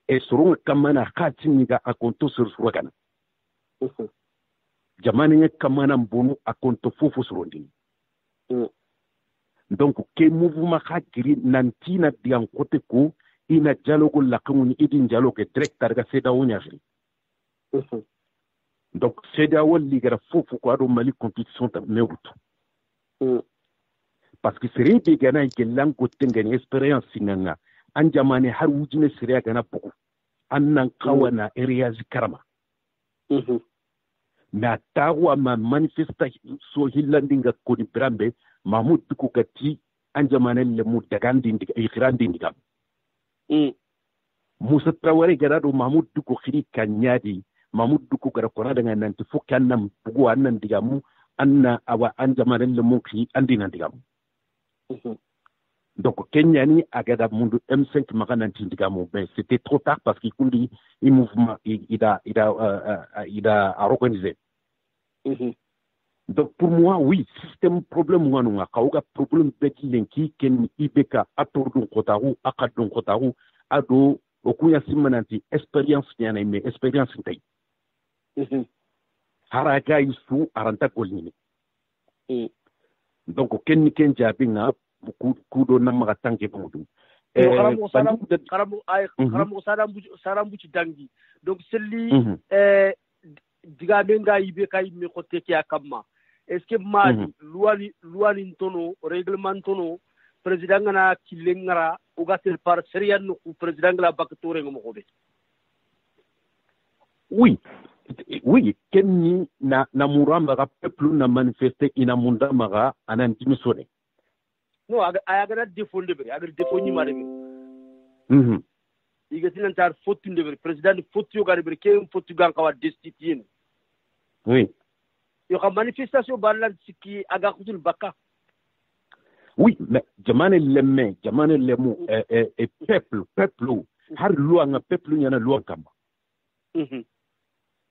e soronga kamana khatiniga akonto sur suragana jamani nge kamana mbonu akonto fufu surondini donc ke mouvement khagiri nantina dian kote ko ina dialogue la kamuni idin dialogue direct targa seda wonyagri donc seda wali gara fufu ko ado mali compétition ta mewutu parce que sere be gana ke lango tengani experience nganga an jamani har wujine sere gana buku annan kawana areas karama na tawa ma manifesta so hillandinga ko di brambe mahmud ko kati an jamani le mu dagandi ndiga ikhirandi ndiga musa traware gara do mahmud ko khiri kanyadi mahmud ko gara kona daga nan tufu kannam bugu annan diga mu anna awa an jamani le mu khi andina diga mu donc Kenya ni agada mundu M5 magana tindiga mo ben c'était trop tard parce qu'il kundi un mouvement il a organisé donc pour moi oui système problème wanunga kauga problème beti lenki ken ibeka atordun kotaru akadun kotaru ado okuya simananti expérience yana mais expérience tay haraka isu aranta kolini donc ken jabinga kudo namaga tanke mudu karamu sarambu ci dangi donc celli diga benga yibe kay mi xote ki akamma est ce que mali luwani tono règlement tono président ngana kilengara ugatel par serian no président ngala bakatore ngomo xobe oui kenni na muramba ga peuple na manifester ina munda maga anan dimisone no aga défaut ndebe aga défaut ni mare iga sinan tar faute ndebe président faute yo garbe ke faute gan kawa destituer oui yo ka manifestation balan siki aga kutul baka oui mais jamane lemme jamane lemu et peuple har loi nga peuple nyana loi kamba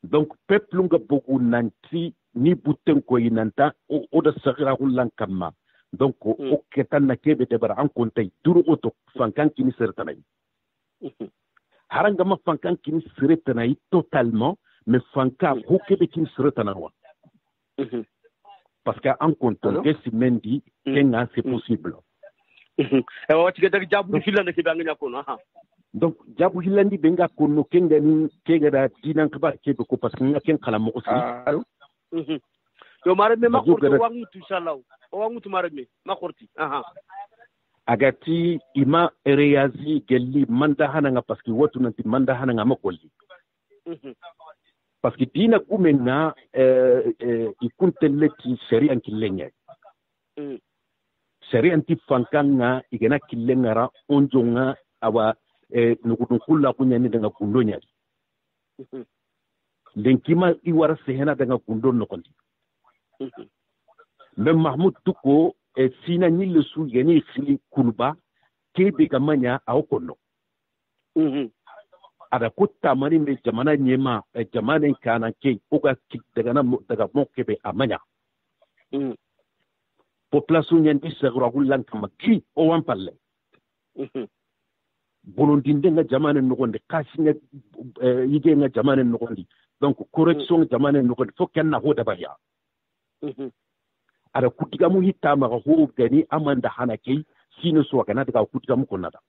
donc peuple nga boku nanti ni buten ko inanta o da sagira kullan kama donc o ketan na kebe de bara an kontay duru oto fankan kini sertanay haranga ma fankan kini sertanay totalement mais fanka ho kebe kini sertanay parce que en comptant que si mendi kenga c'est possible e wati ga dag jabu filande ke banga ko no ha donc jabu hilandi benga ko no kenga ni kega da dinan ka ba kebe ko parce que ngaken kala mo aussi yo mare me makorti wangutu inshallah wangutu mare me makorti agati ima reyazi gelli manda hananga parce que watu nanti manda hananga makolli parce que dina kumena ikuntelleti sharia killenga sharia anti fankanga igena killengara onjonga awa nugudun kulla kunyani daga kundonya lenkima iwara sehena daga kundon nokondi même mahmoud tuko sina nyille su yani khili kulba kebe kamanya aokono ada kutta mari me jamana nyema jamana kana ke oga tik daga mo kebe amanya population nyandi segura hulan kama ki o wan palle bolondinde nga jamana nogonde kasinya yige nga jamana nogondi donc correction jamana nogondi fo kenna ho dabaya ada kutiga mu hitama ho gani amanda hanake sino so kana daga kutiga mu konnada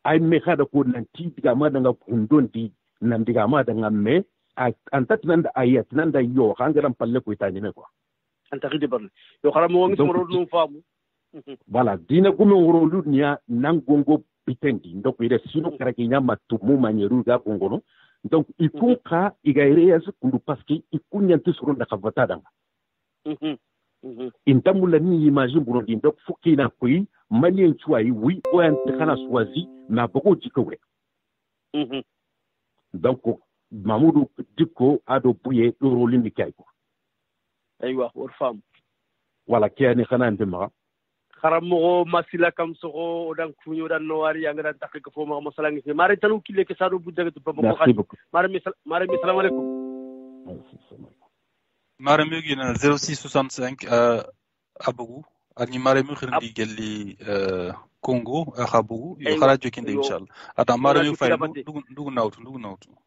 ay me kada ko nan ti diga ma daga kundondi nan diga ma daga me antat nan da ayat nan da yo hangaram palle ko itani me ko anta khidi barne yo kharam wo ngi moro no famu voilà dina gume woro lunya nan gongo bitendi ndoko ide sino karaki nyama tumu manyeru ga gongono donc il faut ka igaire kundu parce que ikunyanti suronda kavata danga intamula ni imagine burundi donc fuki na kui malien chuai oui o kana choisi na boko jikowe donc mamudu diko ado buye roli ni kayko aywa or fam wala kiyani khana ndema kharamo masila kam sogo dan kunyo dan noari yang dan takik fo ma masalangi se mare tanu kille ke sadu budda to babo ko khadi mare mi salam alaykum mare mi gina 0665 Abougou ani mare mu khirndi gelli Congo khabu yo khala jokinde inshallah ata mare mu fay ndugu nawtu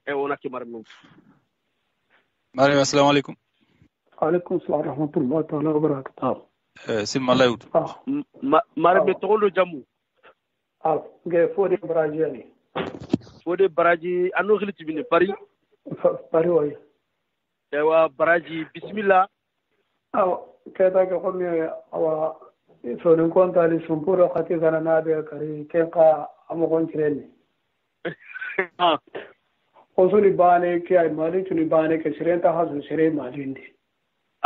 ona ke mare mu mare assalamu alaikum alaikum salam rahmatullahi ta'ala wa barakatuh simma layut mare be tolo jamu nge fode baraji anu khilti bine Paris way ewa baraji bismillah keda ke ko mi awa so non konta li sumpuro khati kana na be kari ke ka amogon tireni osuni bane ke ay mali tuni bane ke sirenta hasu sire malindi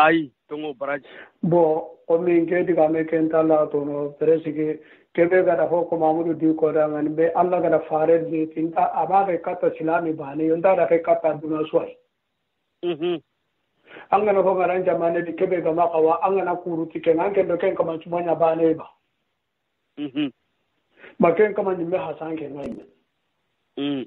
ay tongo baraji bo o mi nge diga me ken tala to no presige kebe gada ho ko mamudu di ko da ngani be alla gada fare di tinta abaga kata silami bane yonda da ke kata duna swai angana ho ngaran jamane di kebe ga makawa angana kuru tike nganke do ken kama chumanya bane ba ba ken kama ni me hasan ke ngai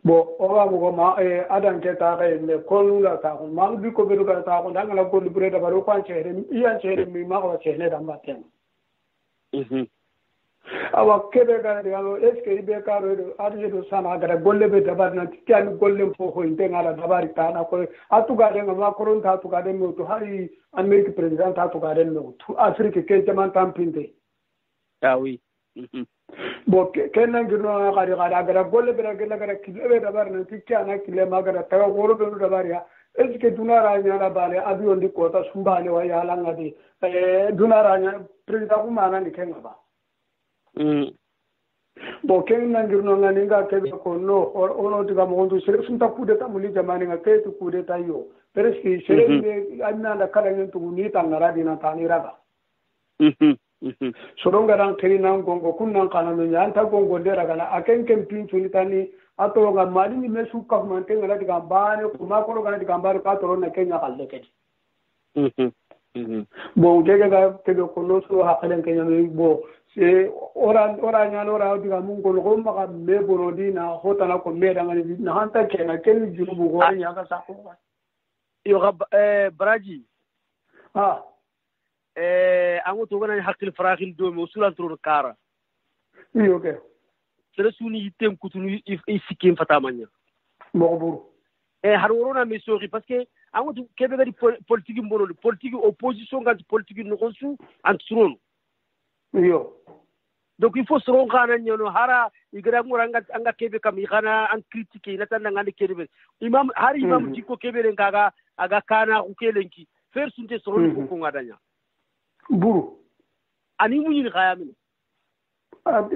bo oga mo ma adan ke ta ga me kolula ta ko ma bi ko be do ga ta ko dangala ko libre da baro kan chere iyan chere mi ma ko chere da maten awa kebe ga de alo eske ibe ka ro adu do sana ga golle be dabar na tikan golle fo ho inte ngara dabar ta na ko atu ga de ma koron ta tu ga de mo to hari america president ta tu ga de mo tu afrique ke jaman tampinte oui bo ken na gino ga golle be ga kile dabar na tikan na kile ma ga ta goro be dabar ya eske dunara nya na bale adu ndi ko ta sumbale wa ya langa di dunara nya president ku mana ni ken ba bo ken nangirno ngani nga kebe ko no ono diga mo ndu sere sunta kude ta muli jamani nga ke tu kude ta yo pereski sere ne anna da kala ngi tu ni ta ngara dina ta ni raga soronga ran keri nan gongo kunnan kana no nyanta gongo de raga na aken ken pinchu ni tani ato nga mali ni mesu ka man te ngala diga bane ko ma ko ga diga bane ka to na kenya kalle ke bo dege ga kebe ko no so hakalen kenya bo se ora nyano ora diga mun ko ko ma me borodi na hota na ko me danga ni na hanta ke na ken junubu go nya ga sa ko yo baraji ango to gana hakil farakhil do mo sulan tro kara yo ke sere suni yitem kutunu isikim fatamanya mo buru har worona me sori parce que ango to kebe ga di politique mboro politique opposition ga politique no konsu antron yo donc il faut se rendre nyono hara igra nguranga anga kebe kam igana an critique ina tan ngandi kebe imam hari imam jiko kebe len kaga aga kana ku kelenki fer sunte soron ko ngadanya buru ani munyi khaya min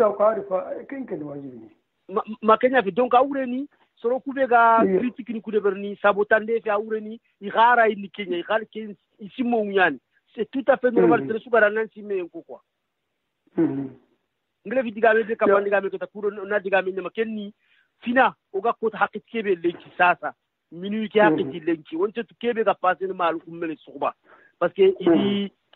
ya qarifa kenken wajibi ma kenya fi donc awreni soro kube ga critique ni kude berni sabotande fi awreni igara ni kenya igal ken isimo nyani c'est tout à fait normal de sugara nan simen ko quoi ngile vidiga me de kamandi ga me ko ta kuro na diga me ma kenni fina o ga ko ta hakit kebe lenki sasa minu ki hakiti lenki wonte to kebe ga passer mal ko mele suba parce que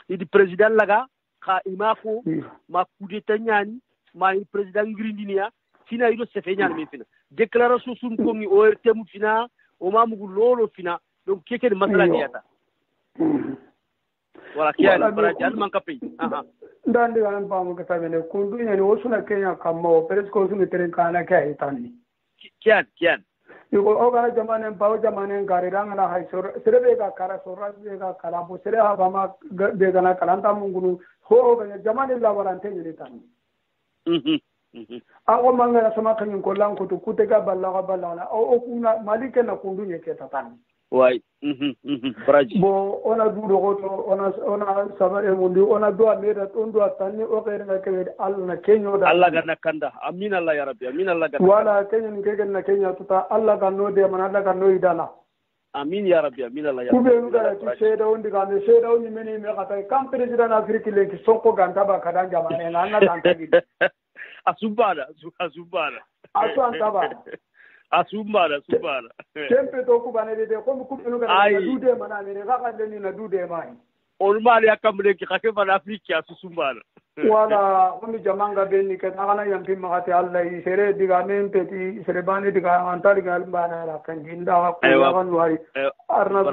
idi président laga kha imako ma kude tanyani ma il président ngrindinia fina ido se fe nyani me fina déclaration sun ko mi o temu fina o ma mugu lolo fina donc keke de masala ni yata wala kiya bara jan man kapay ndandi ganan pamu ka tabene kundu nyani wosuna kenya kammo peresko sunu teren kana kai tani kian yugo ogana jamane bawo jamane gari rangana hay serebe ga kara sorra be ga kala bo sere ha bama be gana kalanta mungunu ho ga jamane la warante ni tani ago manga sama kanyin ko lanko to kutega balla o kuna malike na kundu nyeke tatani way braji bo ona dudo goto ona sabare mundi ona do ameda on do tanni o kayre na kebe alla kenyo da alla ganna kanda amin alla ya rabbi amin alla ganna wala kenyo ngege na kenya tuta alla ganno de man alla ganno idala amin ya rabbi amin alla ya rabbi kube ngara ti seda on diga me seda on meni me kata kam president afrique le ki sokko ganta ba kada jamane na na ganta gi asubara asu antaba asubara tempe to ku banede de ko ku benu ga dude mana ne ga ga ni na dude mai on mali akamle ki khake ban afrique asubara wala on jamanga be ni ka kana yampi magati allah yi sere diga men peti sere bani diga antari gal bana ra kan jinda ko yawan wari arna ko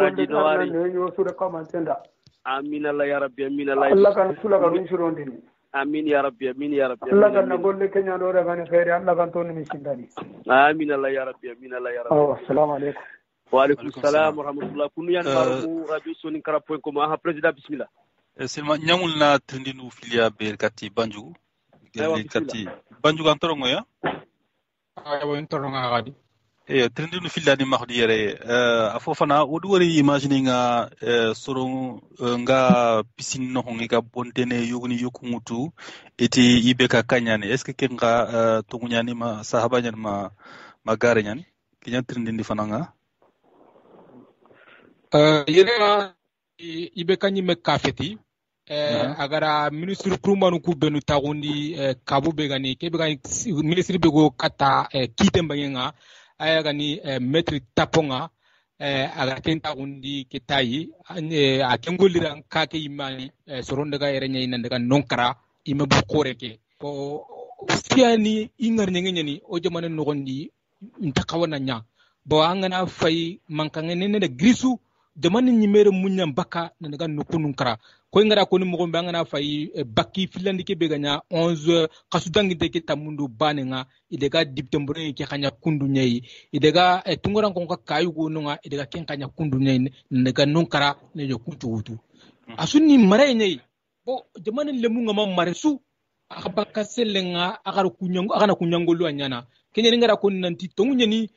ne yo sura ko man tenda amin Allah ya rabbi amin Allah Allah kan sula kan insurondini amin ya rabbi Allah kan na golle kenya do daga ne khairi Allah kan to ni sindani amin Allah ya rabbi assalamu alaikum wa alaikum assalam wa rahmatullah kunu yan baru radio sonin kara.com ha president bismillah selma nyamul na trindinu filia berkati banjugu gelli kati banjugu antorongo ya ayo antorongo agadi trindinu filia ni mahdi yere afofana wodu wori imagine nga soron nga pisin no hongi ka bontene yugni yukungutu eti ibeka kanyane est ce que kenga tungunyani ma sahaba nyan ma gare nyan kinya trindindi fananga yere ibeka nyime kafeti agara ministre kurumanu ku benu tagundi kabu begani ke begani ministre bego kata kitembangenga aya gani metri taponga aga kenta undi kitayi a kengoliran kake imani soronda ga yere nyina daga nonkara ime bu koreke ko fiani ingar nyengeni o jamana nogondi ntakawana nya bo angana fay mankangene ne grisu jamana nyimere munya mbaka na daga nukunun kara ko ngara ko ni mo gombe ngana fay bakki filandi ke beganya 11 kasudangi de ke tamundu banenga idega diptembore ke kanya kundu nyei idega tungoran ko ka kayugo nunga idega ken kanya kundu nyei daga nunkara ne yo kuntuutu asunni mare nyei bo jamana lemu ngama maresu akabaka selenga akara kunyango akana kunyango lu anyana kenya ngara ko nanti tongunyeni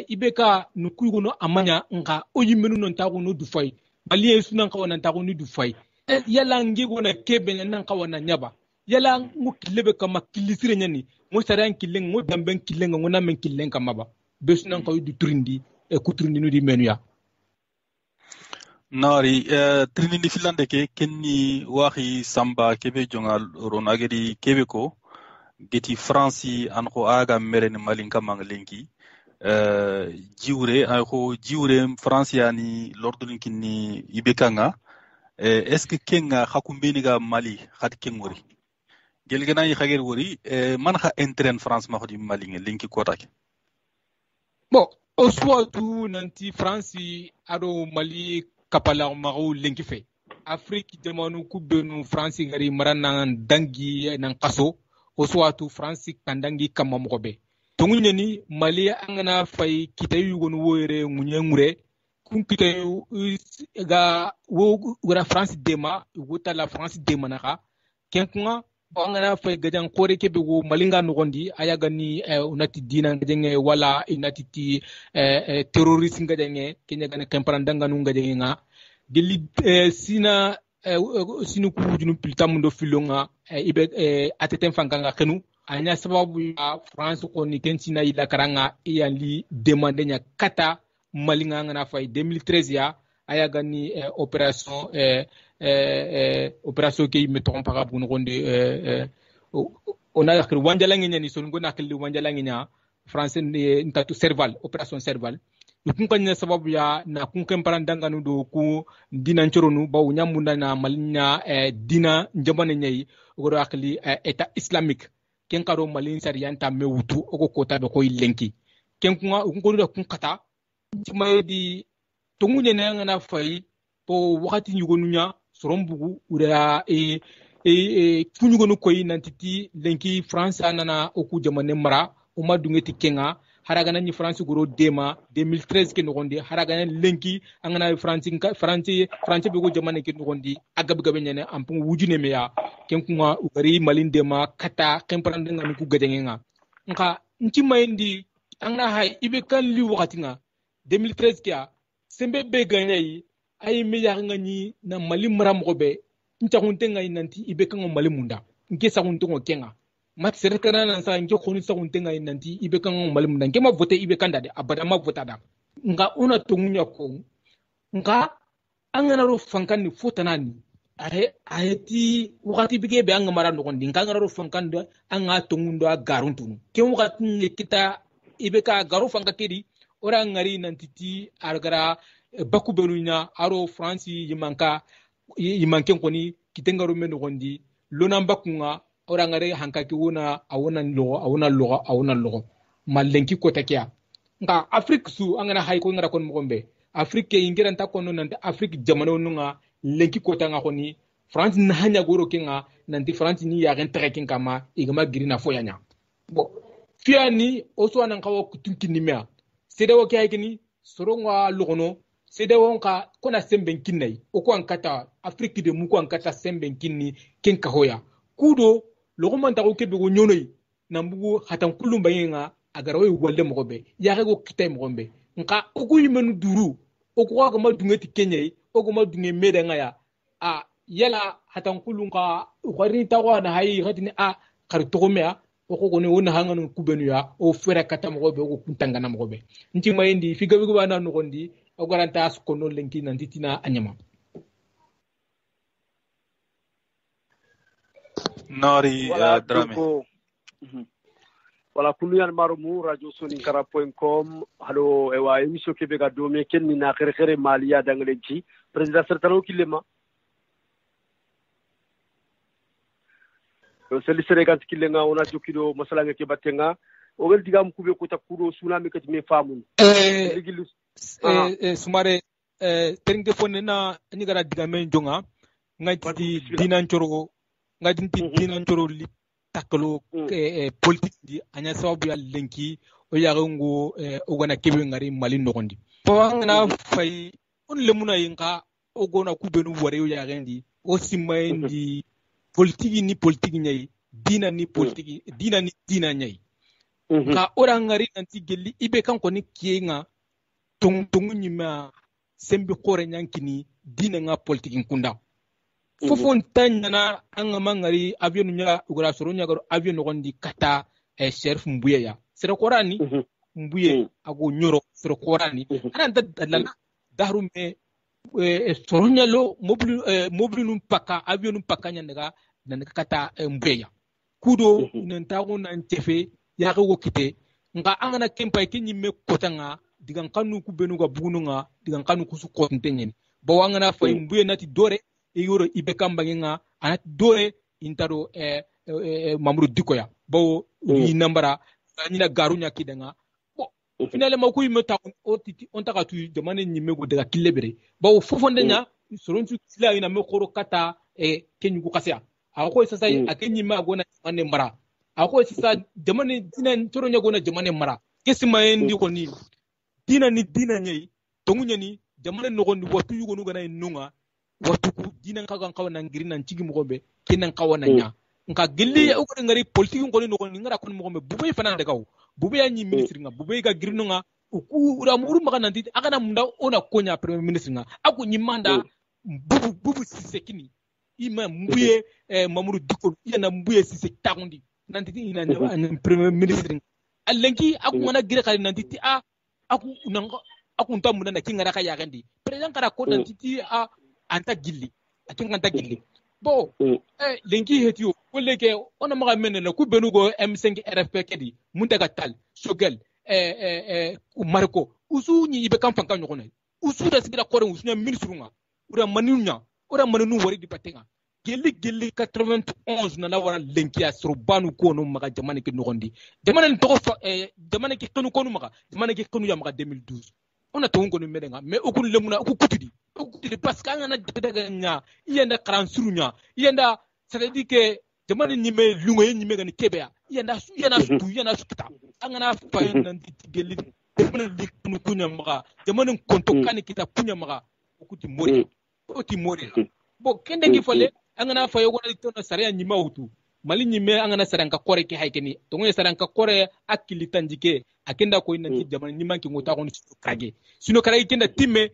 ibeka nukugo no amanya nga oyimenu non tagu no dufai baliye sunan ka wonan tagu ni dufai yala ngigo na kebe nan ka wana nyaba yala ngu kilebe kama kilisire nyani mo saran kileng mo damben kileng ngona men kileng kama ba besu nan ka yudu trindi ku trindi no di menu ya nari trindi filande ke kenni waxi samba kebe jongal ronagedi kebe ko geti france an ko aga meren malinka manglenki jiwre ay ko jiwre france yani lordun kinni ibekanga est ce que kenga hakumbeni ga mali khat kengori gelgana yi khager wori man kha intern france ma khodi mali nge linki kotake bon au soit tout nanti france ado mali kapala maru linki fe afrique demanu kubenu france gari marana dangi nan kaso au soit tout france kandangi kamma mobe tungunyeni mali angana fay kitayu gonu woyere ngunyengure kun kitayu ga wo gura france dema wuta la france dema naka kenkunga angana fay gajan kore kebe wo malinga nogondi ayaga ni unati dina ngajenge wala inati ti terrorist ngajenge kenya gana kemparandanga nu ngajenge nga geli sina sinu kujunu piltamundo filonga ibe ateten fanganga kenu anya sababu ya France ko ni kensina ila karanga iyali demande nya kata malinga ngana fay 2013 ya aya gani opération opération ke me trompe pas bu ngonde on a yakri wanjalangi nya ni so ngona akli wanjalangi nya France ni ntatu serval opération serval kun kanya sababu ya na kun kempara danganu do ku dina nchoronu ba unyamunda na malinya dina njambane nyai ogoro akli état islamique ken karo malin sariyanta mewutu oko kota be ko ilenki ken kunga ko do kun kata timaydi tongunye na ngana fay po wakati nyugonunya sorombugu ura kunyugonu koyi nantiti lenki france anana oku jamane mara o madungeti kenga haragana ni france goro dema 2013 ke nogondi haragana lenki angana france be go jamane ke nogondi agabe nyane ampung wujune meya ken kunga ugari malin dema kata kemprande ngani ku gadenga nka nti mayndi angana hay ibe kan li wakati nga 2013 kia sembe be ganyai ay meya ngani na mali maram gobe nta kunte ngai nanti ibe kan mali munda nke sa kunte ngo kenga mat serekana nan sa nke khoni sa kunte ngai nanti ibe kan mali munda nke ma vote ibe kan dade abada ma vote da nga una tungunya ko nga angana ro fankan ni fotanani ayeti wakati bige be anga mara nokondi nga ro fankan do anga tungundo garuntunu ke wakati ni kita ibe ka garu fanka kedi ora ngari nantiti argara baku benunya aro france yimanke koni kitengaro men gondi lona bakunga ora ngare hankaki wona awona logo malenki kotakia nga afrique su angana hay ko ngara kon mogombe afrique ingera ta kono nante afrique jamano nunga lenki kota nga koni France na hanya goro kinga nanti France ni ya rentre kin kama igama girina fo yanya bo fiani oso anan kawo kutunkini mea sedewo kay kini soronga logono sedewo ka kona semben kinnai o ko ankata Afrique de mu ko ankata semben kinni ken ka hoya kudo logoman ta ko kebe go nyonoi nambugo hatan kullum bayenga agarawo walde mogobe ya go kitay mogombe nka ogu yimenu duru ogu ga ma dungeti kenyai ogu ma dunge meda ngaya a yala hatan kullum ka khari tawa na hayi hatini a khar togomea oko goni wona hanganu kubenu ya o fere kata mogobe o kuntanga na mogobe nti mayindi figabe go bana no gondi o garanta as kono lenki nan titina anyama nari drame wala kuluyan marumu radio soninkara.com halo ewa emission kebe ga domi kenni na khere maliya danglenci president sertano kilema seli senegal kilenga ona jokido masala ke batenga o gel digam kube ko takuro tsunami kati me famun sumare teringe fonne na ni gara digamen jonga ngati dinancoro li takalo politique di anya sababu ya lenki o yarango o gona kebe ngari mali nogondi pawanga fay on lemuna yinka o gona kubenu wore o yarendi o simayndi politique nyai dina ni nyai ka ora ngari nanti gelli ibe kanko ni kienga tungu nyima sembi khore nyankini dina nga politique kunda fofon tanyana anga mangari avion nya ugura soro nya garo avion nogondi kata chef mbuye ya sero korani mbuye ago nyoro sero korani ananda dalala dahrume soro nya lo mobile num paka avion num paka nya daga nan kata mbuye ya kudo nan tago nan tefe ya go kite nga angana kempa kinyi me kotanga digan kanu ku benu ga bununga digan kanu ku su kontenyen bo wangana fay mbuye nati dore e yoro ibe kambangenga anati dore intaro mamru dikoya bo yi nambara nyina garunya kidanga bo finalement ko yimeta on taka tu demane nyime go daga kilebere bo fofondenya sorontu sila ina me khoro kata kenyu ku kasya ako sasa akenyi ma gona jamane mara ako sasa jamane dinan toronya gona jamane mara kesi mayendi ko ni dina nyai tongunya ni jamane no gondi watu yugo no gana nunga watu ku dinan kaga kawana ngirina ncigi mogombe kenan kawana nya nka gelli o ko ngari politique ko no gondi ngara kon mogombe bubay fana de kaw bubay anyi ministre nga bubay ga girino nga ku ramuru magana nditi akana munda ona konya premier ministre nga aku nyimanda bubu sisekini ima mbuye mamuru dikko yana mbuye sise tagundi nantiti ina premier ministre alenki aku wana gira kali nantiti aku nanga aku ntamuna na kinga raka yagendi president kara ko nantiti anta gilli akinga anta gilli bo lenki hetio koleke ona maga menena ku benugo M5 RFP kedi muntaga tal sogel marko usu ni ibe kam fanka nyokona usu da sigira kore usu nya ministre nga ura manunu wari di patenga gelli 91 na wara lenki asro banu ko no maga jamane ke nogondi jamane to jamane ke kanu ko no maga jamane ke kanu ya maga 2012 ona to ngoni medenga me okun lemuna okutudi parce que ngana daga nya yenda karan surunya yenda c'est-à-dire que jamane nyime lungo nyime gani kebea yenda sukuta angana fa yenda gelli jamane likunu kunya maga jamane konto kani kita kunya maga okuti mori oti mori bo kende ki fole angana fa yogo na tona sare nyima hutu mali nyime angana saranka kore ke haykeni to ngoy saranka kore akili tanjike akenda ko inanti jamane nyima ki ngota ko sino kage kenda timme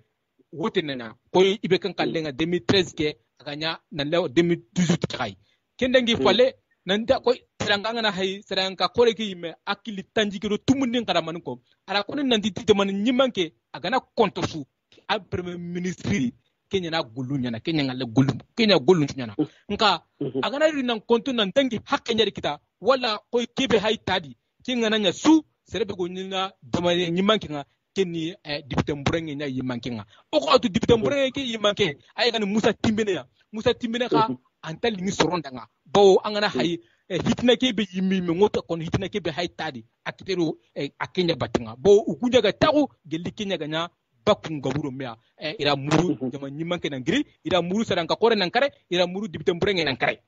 wote nena ko ibe kan kallenga 2013 ke aganya nan lew 2018 kay kende ngi fole nanda ko saranga ngana hay saranka kore ki yime akili tanjike do tumunden kada man ko ara ko nanti jamane nyima ke agana kontosu a premier ministre Kenya na gulu nyana Kenya ngale gulu Kenya gulu nyana nka agana ri nan kontu nan dangi hakka nyari kita wala ko kebe hay tadi kinga nanya su serebe go nyina damane nyimanki nga kenni député mbrenge nya yimanki nga o ko atu député mbrenge ke yimanki ay kan Musa Timbene ka antal ni soronda nga bo angana hay hitna ke be yimi me ngota kon hitna ke be hay tadi akiteru akenya batinga bo ukunja ga tagu gelli Kenya ganya bakun gaburo mea ira muru jama nyimanke nan giri ira muru saranka kore nan kare ira muru dibite mburenge nan kare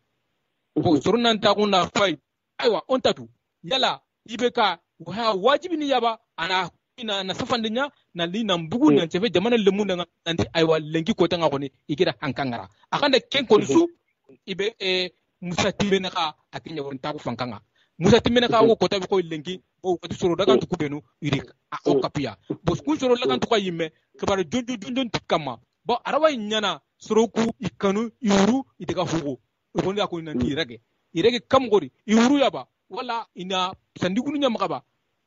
ko sorun ta kuna fay aywa on tatu yala ibeka wa wajibi ni yaba ana ina na safandinya na lina mbugu na teve jamana lemu na nanti aywa lengi ko tanga ko ni igira hankangara akanda ken ko su ibe musa timena ka akinya won ta ko fankanga musa timena ka ko tabi ko lengi o ko soro daga to kubenu iri o kapia bos kun soro daga to ko yimme kabar jonjon tikama bo arawa nyana soro ku ikanu yuru idega fugo ko nda ko nanti irege kam gori yuru yaba wala ina sandigunu nyama kaba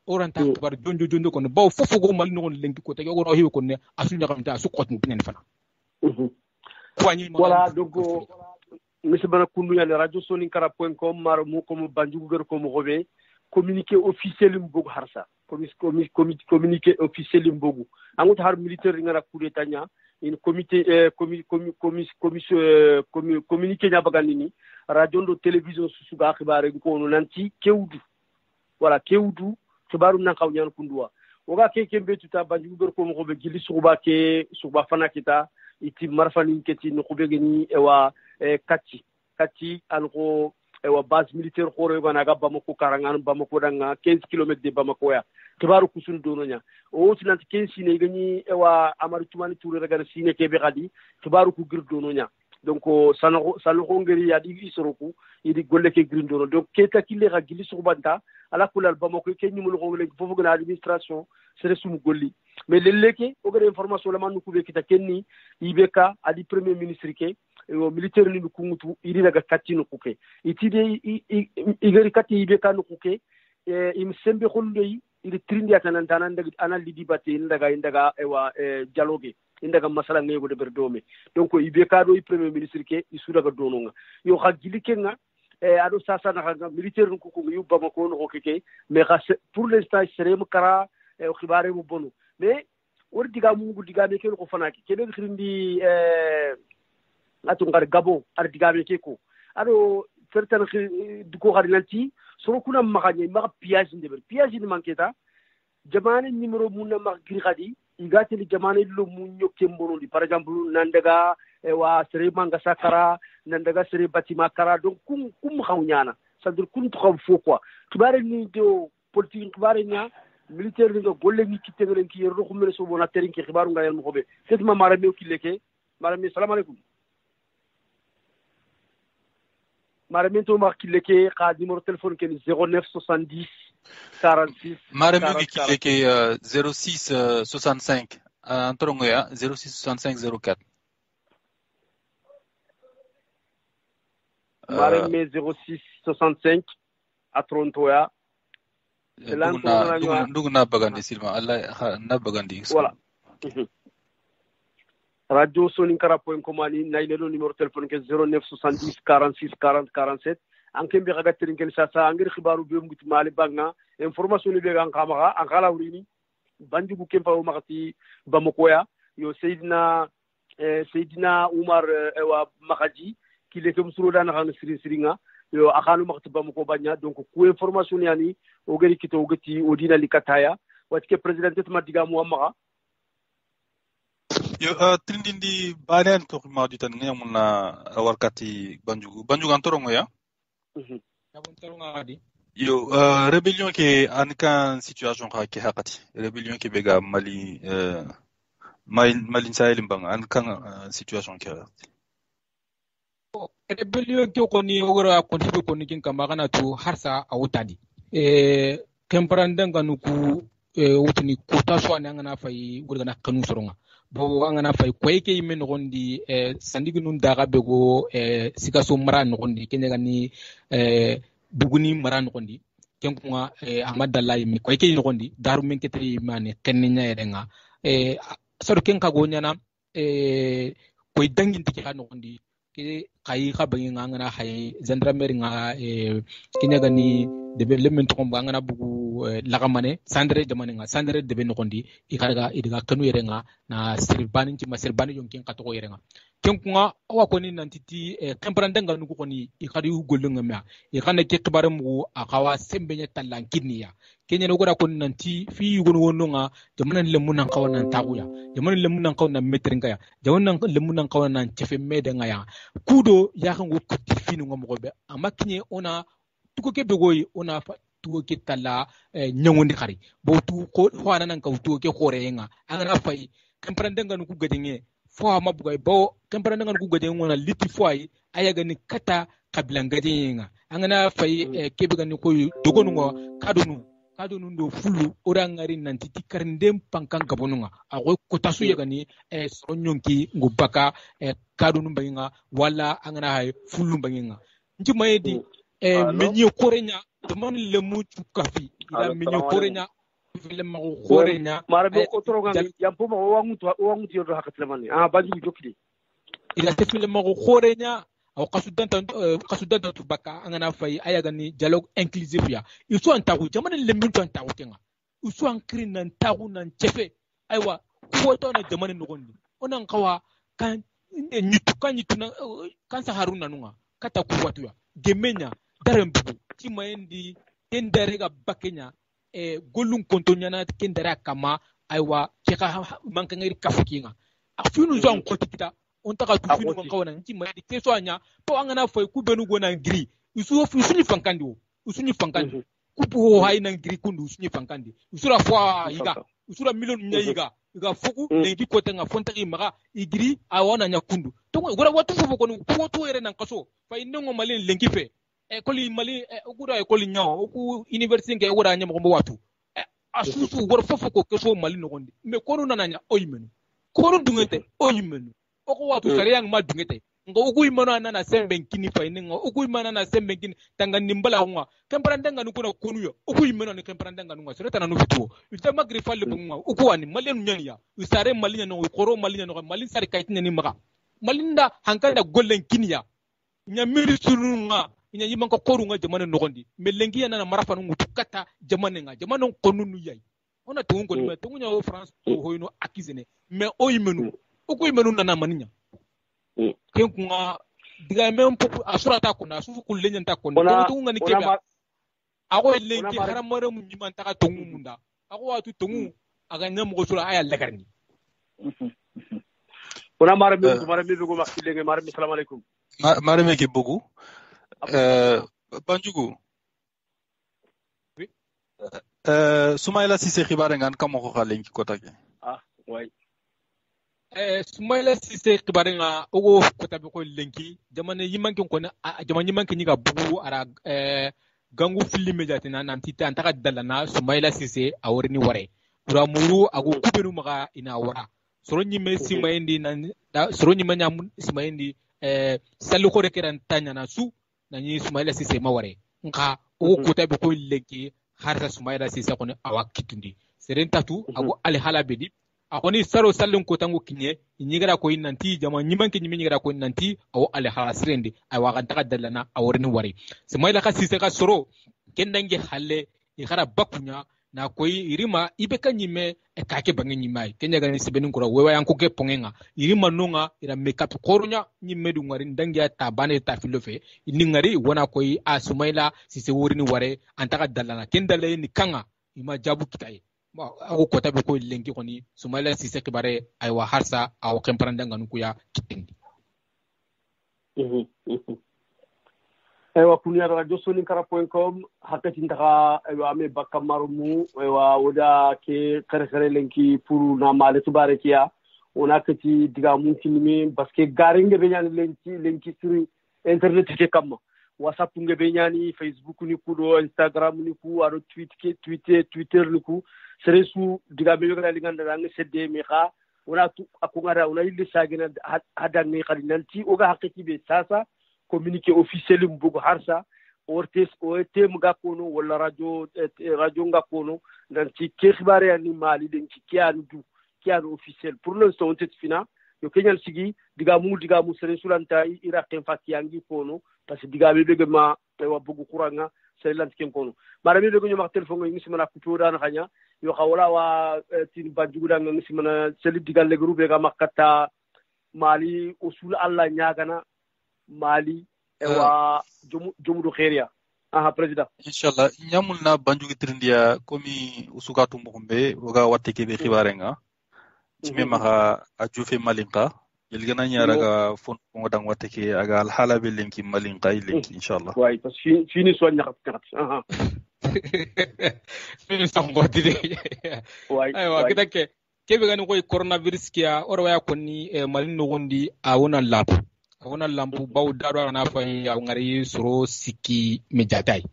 oranta kabar jonjo ko baw fofo go mal no lengi ko tagi o hiwe ko ne asunya kamta su ko tun binen fana voilà donc monsieur bana kundu ya radio soninkara.com mar mu ko banjugu ger ko mo gobe communiqué officiel mbogu harsa communiqué officiel mbogu angut har militaire ngara coup d'état nya une comité communiqué nya baganini radio do télévision susuga xibare ko no nanti kewdu voilà kewdu xibaru nan xaw ñaan kunduwa oga keke mbe tuta banjugu ger ko mo gobe gili suba fana kita iti marfani keti no kubegeni ewa kati alko ewa base militaire khore go naga Bamako karangan Bamako danga 15 km de Bamako ya kibaru kusun dononya o tinanti 15 sine gani ewa Amari Tumani Touré daga sine kebe gadi kibaru ku gir dononya donc sano ngeri ya di isoroku idi golle ke green dono donc keta kille ga gili subanta ala kulal Bamako ke nyimul ko le fofu gana administration sere sum golli mais leleke o gade information la manu ku be kita kenni ibeka adi premier ministre ke o militaire ni kungutu iri daga katti no kuke itide igari katti ibeka no kuke im sembe khulli iri trindi atanan tanan daga anal di dibate indaga ewa dialogue indaga masala ngego de berdome donc ibeka do premier ministre ke isu daga dononga yo khagili kenga ado sasa na ga militaire ko ko yu Bamako no keke mais pour l'instant serem kara o khibare mu bonu mais wor diga mu diga be ke ko fanaki kebe khirindi atun gar gabo ar diga be ke ko ado certain duko xarinanti soro kuna maganye mag piège ndebe piège ni manketa jamane numéro mun na mag gri khadi igati li jamane lo mu nyokke mbono di par exemple nandaga wa sere manga sakara nandaga sere batima kara donc kum xawnyana ça veut dire kum to xam fo quoi tubare ni do politique tubare nya militaire ni golle ni kitte ngalen ki yerdo xumene so bona terin ki xibaru ngayal mo xobe c'est ma mara mew ki leke mara mi salam alaykum mara mi to ma ki leke ka numéro téléphone ken 09 70 46 mara mi ki leke 06 65 antorongo ya 06 65 04 mara mi 06 65 à Toronto ya ndugu na bagandi silma Allah na bagandi voilà radio soninkara.com ani naylelo numéro téléphone ke 09 70 46 40 47 anke mbi xaga trinkel sa angir xibaru be mbuti mali banga information ni be gan xamaxa an xala wrini banjugu kempa o maxati Bamako ya yo Seydina Oumar ewa Makaji ki le kem suro dana xana siringa yo akhanu maxati Bamako banya donc ku information yani o gari kito gati o dina likataya watke president ma diga mu amaxa yo trindindi banen to ma ditan ngamuna warkati banjugu antorongo ya yo rébellion ke ankan situation ka ke hakati rébellion ke bega Mali Mali Sahel bang ankan situation ke rébellion ke ko ni ogora kontibe ko ni kin kamagana tu harsa awutadi kemparandanga nuku wutuni kota so ananga fay gurgana kanu soronga bo angana fay koyke yimme no gondi sandigi nun daga bego sikaso mara no gondi kenega ni duguni mara no gondi kenkunga amadalla yimme koyke no gondi daru men kete yimane kennya yedenga sadu kenka go nyana koy dangin tiki no gondi ke kai ka bangi ngana hay gendarmerie nga kenega ni development ko ngana bugu lagamane sandre jamane nga sandre de ben kondi ikaraga idiga kanu yerenga na sirbani ci masirbani yonkin katoko yerenga kenkunga awa koni nantiti kemprandanga nuko koni ikari golunga ma ikana ke kibare mu akawa sembenya talankinia kenya no gora koni nanti fi yugo wonunga jamana lemunan kawana taguya jamana lemunan kawana metringa ya jamana lemunan kawana chefe medenga ya kudo yakango kutifinu ngomobe amakinye ona tuko ke begoyi ona tuko ke tala nyangondi khari bo tu ko hwana nan ka tuko ke khorenga angana fay kemprandanga nuko gadenge fo ma bugay bo kemprandanga nuko gadenge ngona liti foy ayaga ni kata kabila gadenge angana fay kebe gani ko dogonungo kadonu ndo fulu orangari nantiti karndem pankan gabonunga ago kotasu yagani sonyonki ngubaka kadonu banginga wala angana hay fulu banginga nji mayedi menyo korenya teman lemu chukafi ila menyo korenya vile ma korenya marabe otoroga yampuma wangutu yodo hakatlemani baji jokidi ila tefile ma korenya aw kasudanta tubaka angana fay ayagani dialogue inclusif ya isu antagu jamana lemu antagu kenga isu ankrin nan tagu nan chefe aywa kuwoto na jamana nogondi onan kawa kan nyutu na kan saharuna nunga kata kuwatu ya gemenya darembu timaendi kendarega bakenya golun kontonyana kendara kama aywa cheka mankangeri kafukinga afunu zon kotikita on taka tufinu kawana timaendi kesoanya po angana fay kubenu gona ngiri usuni fankandi kupu haina ngiri kundu usuni fankandi usura fwa yiga usura million nyayiga iga fuku lengi kotenga fontaki maga igiri awana nyakundu to gora watu fofo kono kuwoto ere nan kaso fay nengo malen lengi fe ekoli mali ogura ekoli nyaw oku university nge ogura nyam ko watu asusu wor fofo ko keso mali no gondi me kono nananya oyimenu kono dungete oyimenu oko watu sariyang ma dungete ngo oku imano anana semben kini fa ngo oku imano na semben kini tanga nimbala ngwa kemprandanga nukuna konuyo oku imano ne kemprandanga ngwa sereta nanu fituo ita magri falle ngwa oku wani mali nyanya usare mali no koro mali no mali sari kaitin ni maga malinda hankanda gollen kiniya nyamiri sununga ina yiman ko korunga jamana nogondi melengi yana marafanu mutukata jamana nga jamana konunu yai ona tungo ni tungunya o France hoyno akizene me oyimenu okuyimenu nana maninya kenkunga diga même popu asurata kuna sufu kullenya takona tunga ni kebya ako lengi haramare mu nyiman taka tungu munda ako watu tungu aga nyam ko sura aya legarni ona marame go makilenge marame assalamu alaikum marame ke bogu Banjugu. Oui. Soumaïla Cissé xibaare ngan kamo ko xalen ki kota ke. Ouais. Soumaïla Cissé xibaare nga ogo kota be ko lenki jamane yimanke ko na jamane yimanke ni ga bugu ara gangu fili mediatina nan tita antaka dalana Soumaïla Cissé awori ni ware. Ura muru ago kubenu maga ina wara. Soro nyime simayndi nan soro nyime nyam simayndi salu ko rekeran tanya na su nani Soumaïla Cissé maware nka o kota be ko lenki harsa Soumaïla Cissé ko awakitundi serentatu ago ale halabedi akoni saro sallon ko tango kinye nyigara ko nanti jama nyimanke nyigara ko nanti aw ale halasrende ay waga daga dalana awrni wari Soumaïla Cissé ka soro kendange halle igara bakunya na koy irima ibeka nyime kake bangi nyimai kenya gani sibeni ngora wewa yanko ke pongenga irima nonga ira makeup korunya nyimme du ngari ndangia tabane ta filofe ini ngari wona koy a Soumaïla Cissé worini ware antaka dalana kendale ni kanga ima jabu kitai ako kota be ko lenki koni Soumaïla Cissé kibare ay wa harsa aw kempranda nganu kuya kitindi ewa kunia radio soninkara.com hakati ndaka ewa ame bakamarumu ewa oda ke kare lenki puru na male tubare kia ona kati diga munkinimi baske garinge benyani lenki suri internet ke kamma whatsapp nge benyani facebook ni kudo instagram ni ku aro twitter ni ku seresu diga be yoga linganda ngi sedde mi kha ona tu akungara ona yille sagina hadanni khali nanti oga hakati be sasa communiqué officiel mbugo harsa orte mga kono wala radio nga kono nanti ke xibare ani mali den ci kianu officiel pour l'instant on tet fina yo kenyal sigi diga mu sere sulanta iraqen fatiyangi kono parce que diga be ma wa bugu kuranga selant ken kono mara mi be ko nyoma telephone ngi simana ku to dana khanya yo khawla wa tin banjugu da ngi simana seli digal le groupe ga makata mali usul alla nyagana mali ewa jomudu khairia aha president inshallah nyamul na banjugi trindia komi usugatu mukumbe waga watte kebe khibarenga cime maha ajufe malinka yelgana nyara ga fon ko dang watte ke aga al hala be linki malinka linki inshallah way parce que fini so nyakat aha fini sangoti de way aywa kitake kebe gani koy coronavirus kia orwa konni malin no gondi awona lampu baw daro na fa ya ngari soro siki mejatai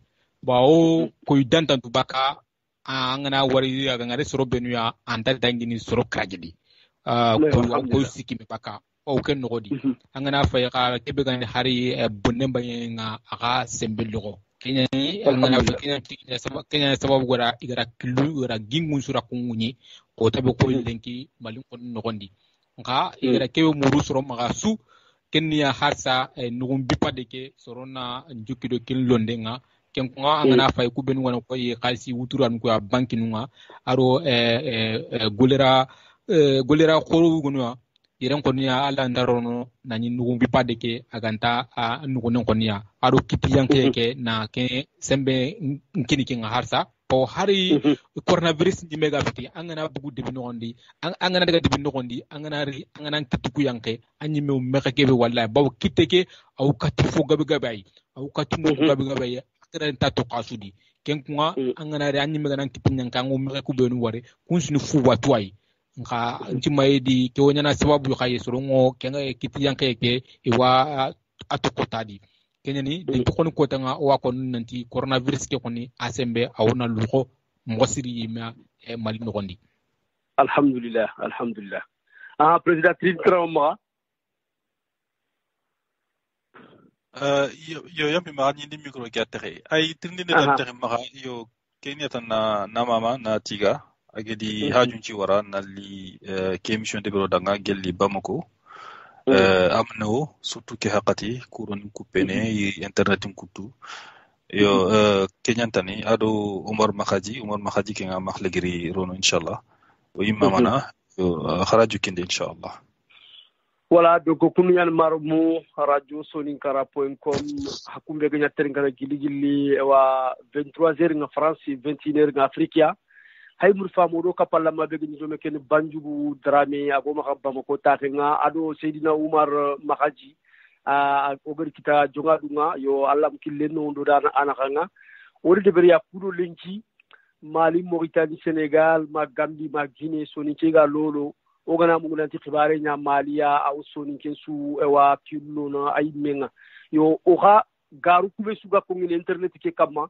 bawo koy dantan tubaka angana wari ya ngari soro benuya anda dangini soro kragidi koy siki me baka o ken no godi angana fa ya kebe gani hari bonne bayenga aga sembelgo kenya angana fa kenya sababu gora igara kilu gora gingun sura kungunyi ko tabe ko lenki malin kon no gondi nga igara kebe muru soro maga su kenya harsa nugum bipade ke sorona njukido kin londenga ken ko angana fay ku ben wona ko yi khalsi wuturan ko banki nunga aro golera khoro gunwa yeren ko niya ala ndarono nani nugum bipade ke aganta nugunen ko niya aro kitiyanke ke na ke sembe nkini kinga harsa o hari coronavirus ni mega fiti angana bugu de binondi angana daga de binondi angana kituku yanke anyi me meka kebe wallahi baw kiteke au katifo gabe au katumo gabe akira tato kasudi ken kuma angana re anyi mega nan kitin yanka ngum meka ku benu ware kunsuni fu watwai nka ntimayedi ke wonyana sababu khaye sorongo kenga kitin yanke ke iwa atokotadi kenyani de ko ko tanga wa ko nanti coronavirus ke koni asembe awona luko ngosiri ma mali no gondi alhamdulillah president Trin Trauma yo yampi ma ni ndi micro gatere ay tirni de tere ma yo kenya tan na mama na tiga agedi hajun ci wara na li kemission de biro danga gelli bamako amno surtout ke hakati kuron kupene internet kutu yo kenyantani ado Umar Makhaji ke nga makhlegiri rono inshallah o imma mana yo kharaju kinde inshallah wala do ko kunu yan marmu radio soninkara.com hakumbe ganya terngara gili wa 23h nga France 21h nga Afrika hay mur famodo kapalla mabbe gni jome ken banjugu drame ago makabba mako tatenga ado Seydina Umar Makhaji o gari kita jonga dunga yo allam kille no ndo dana anakanga wori de beriya kudo lenki Mali Mauritanie Sénégal ma Gambie ma Guinée soni cega lolo o gana mu nanti khibare nya Malia aw soni ken su wa killo na ay menga yo o ga garu kube suga ko ngin internet ke kamma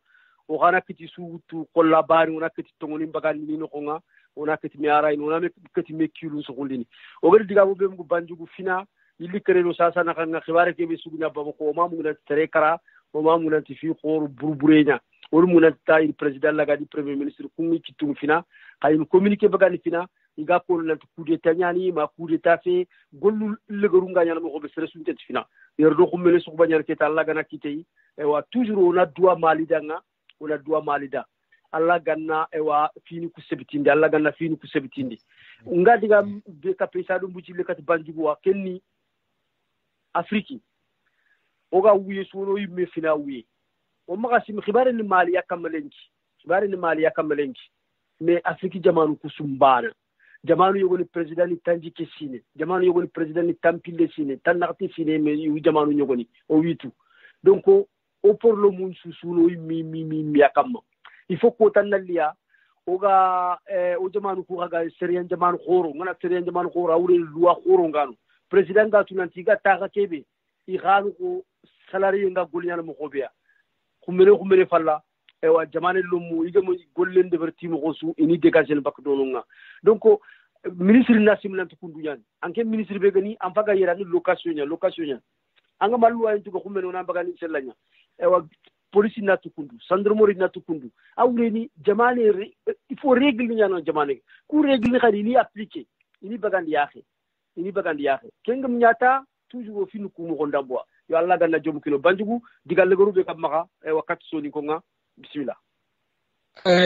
o gana kiti su tu kollabari ona kiti tongoni bagani ni no konga ona kiti mi ara ina ona kiti me kilu so kolini o gari diga bo be mu banjugu fina yilli kereno sasa na kanga khibare ke be sugna baba ko ma mu nanti tere kara o ma mu nanti fi khor burburenya o mu nanti tay president la gadi premier ministre kumi kitum fina kay communiquer bagani fina iga ko nanti coup d'état nyani ma coup d'état fe gollu legaru nga nyana mo be sere sunte fina yer do ko mele su banyar ke ta la gana kitei e wa toujours ona doa malidanga wala duwa malida alla ganna ewa fini ku sebitinde alla ganna fini ku sebitinde nga diga be kapesa dum buci le kat banjugo wa kenni afriki oga wuye solo yimme fina wuye o maga sim khibare ni mali yakamalenki mais afriki jamanu ku sumbana jamanu yogoni president ni tanji kesine jamanu yogoni president ni tampile sine tanarti sine me yu jamanu yogoni o witu donc o pour le monde susuno mi yakam il faut ko tanaliya oga o jamanu ko ga seriyan jamanu khoro ngana seriyan jamanu khoro awre luwa khoro ngano president ga tunanti ga taga kebe I galu ko salary nga golnyana mo khobia khumene falla e wa jamane lumu igamo gollen de verti mo khosu ini dégager bak dononga donc ministre nasim lan tukundu yan anke ministre be gani am faga yerani location anga malu ay tuko khumene ona bagani sellanya ewa police na tukundu gendarmerie na tukundu awreni jamane il faut règle nyano jamane ku règle ni khadi ni appliquer ini bagandi yaxe kengam nyata toujours finu ku mo gondambo yo alla ganna jom kilo banjugu digal legoru be kam maka ewa kat soni ko nga bismillah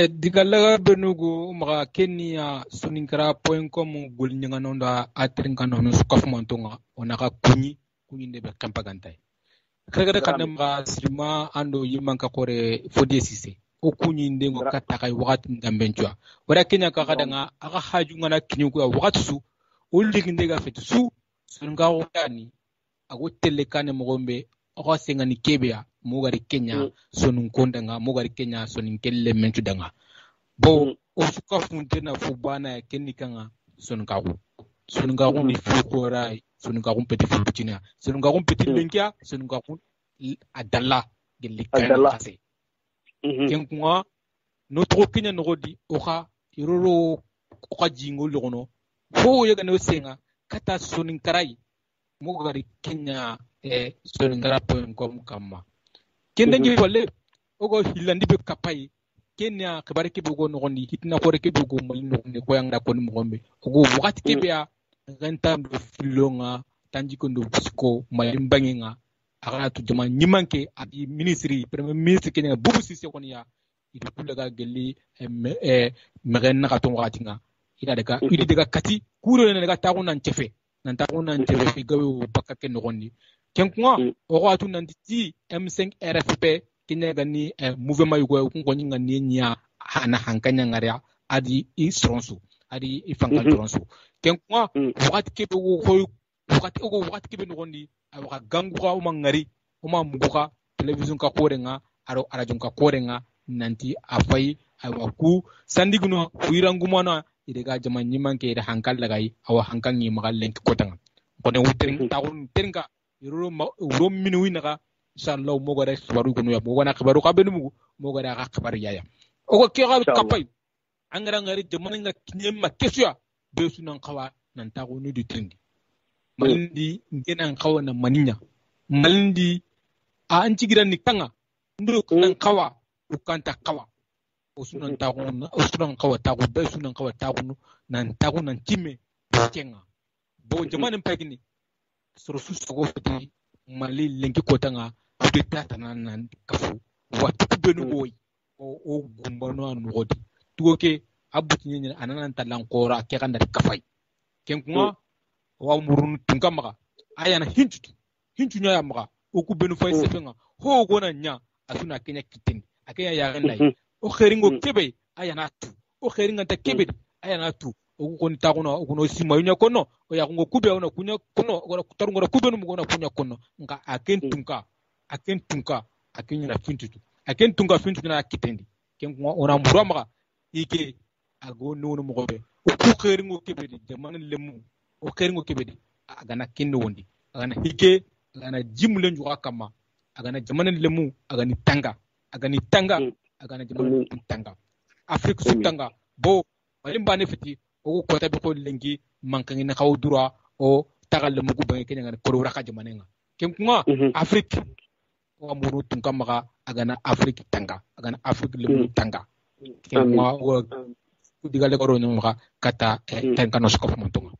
digalaga benugo maga kenya suninkara.com gol nyanganondo atrinkano sukafmantonga onaka kunyi ndebe kampagantay kagada kanamba sirima ando yimanka kore fodesise o kunyi ndengo katakai wakati ndambenchwa wara kenya kakadanga aka hajunga na kinyugo wakati su uligindega fetu su sungawo yani ago telekane mogombe aka sengani kebea mugari kenya sonun kondanga mugari kenya sonin kelle mentu danga bo o suka funtena fubana kenikanga sonun kagu ni fukorai sonun kagu peti fubutina sonun kagu peti lenkia sonun kagu adalla gelikana kase kenkwa notro kenya nogodi oka iroro oka jingo logono fo yega no senga kata sonin karai mugari kenya soningara.com kama kende ngi wale ogo hilandi be kapai kenya khabari ke bugo no gondi hitna kore ke bugo mal no ne ko yanga ko mo gombe ogo wakati ke bia rentam do filonga tanji ko ndo bisko malim banginga akana tu jama nyimanke abi ministry premier ministre kenya bubu sisi ko ya idi kulaga gelli megen na katon watinga ida daga idi daga kati kuro ne daga tagu nan cefe nan tagu nan cefe fi gawe bakka ke no gondi kenkwa o watu nanti M5 RFP kenya gani mouvement yugo ko nyinga nya hana hankanya ngaria adi istronsu adi ifangal tronsu kenkwa wakati kebe ko wakati kebe no gondi awaka ganguka o mangari o mamuka television ka korenga aro arajon ka korenga nanti afai awaku sandigno wirangumana idega jama nyimanke da hankal lagai awa hankangi magal lenk kotanga kone wutering taun teringa uro minu winaka inshallah mo gare xbaru ko no mo wana xbaru ka benu mo gare ka xbar yaya o ko ke ga kapay angara ngari de man nga kinyema kesya be sunan xawa nan ta ko ni du trindi malindi ngena xawa na maninya malindi a anci giran ni tanga ndo nan xawa u kanta xawa o sunan ta ko o sunan xawa ta ko be sunan xawa ta ko nan ta ko nan timme kenga bo jamanin pagini soro susogo fiti mali lenki kotanga fude tata nan kafu watu kubenu boy o gumbano anugodi tuoke abuti nyenya ananan talankora ke kanda kafai kenkuma wa murun tunkamaka ayana hintu nya maka o kubenu fay sefenga ho gona nya asuna kenya kitini akenya ya gandai o kheringo kebe ayana tu o kheringa ta kebe ayana tu ukoni takuna ukuno sima yunya kono oya kungo kube ona kunya kono ora kutarungo kube no mugona kunya kono nga akentunka akinyira fintu na kitendi kengo ona murama ike ago no mugobe ku kheringo kebedi de man lemu o kheringo kebedi agana kinno wondi agana hike agana jimle njuga kama agana jamana lemu agani tanga agana jamana tanga afrique su tanga bo walimba ne fiti o ko tabi ko lengi mankangi na kaw dura o tagal le mugu bangi kenya ko raka jamanenga kenkunga afrique o amuru tunka maka agana afrique tanga agana afrique le tanga kenkunga o digale ko ronyo maka kata tanga no skof montonga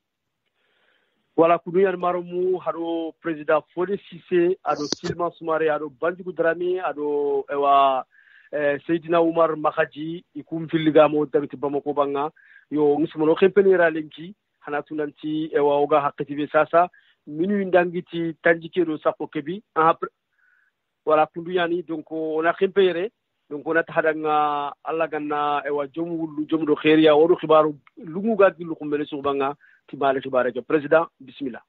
wala kuduyan marumu hado president Fode Cissé ado Silman Soumare ado Bandjikou Dramé ado ewa Seydina Oumar Makhaji ikum filliga mo tabiti Bamako banga yo ngismono kempenira lenki hana tunanti ewa oga hakati sasa minu ndangiti tanjike do sako kebi wala kunduyani donc on a kempere donc on a tahadanga alla ganna ewa jomu khairiya wodo khibaru lungu gaddi lu kumbele subanga tibale khibare ke president bismillah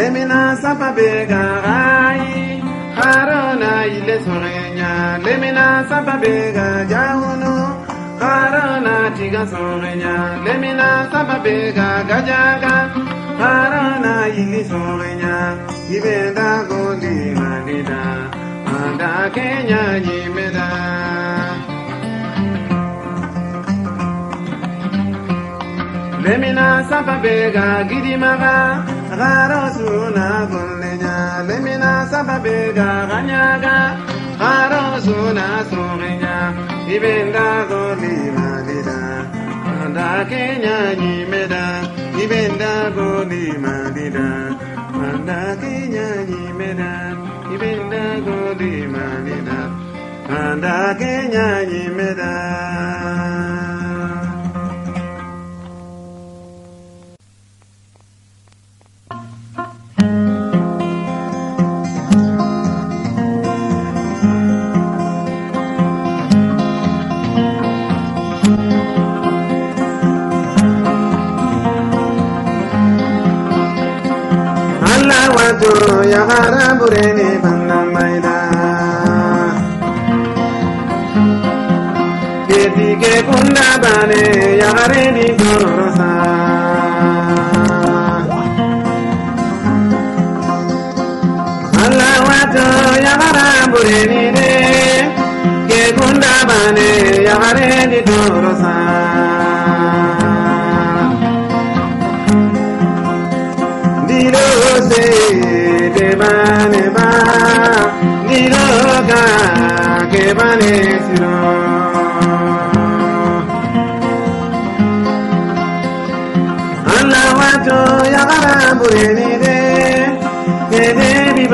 Lemina sapabega rai harona ile sorenya lemina sapabega jauno harona tiga sorenya lemina sapabega gajaga harona ile sorenya ibenda goli malida anda kenya nyimeda lemina sapabega gidimaga Garosuna golenya lemina sababega ganyaga Garosuna sorenya ibenda goli malida anda kenya nyimeda ibenda goli malida anda kenya nyimeda ibenda goli malida anda kenya nyimeda ya haraburene banamaida kedige kunda bane ya hareni gorosa Allah wato ya haraburene de ke kunda bane ya hareni gorosa dilo se bane ba niroga ke bane siro Allah wato ya garabure ni de ke de bi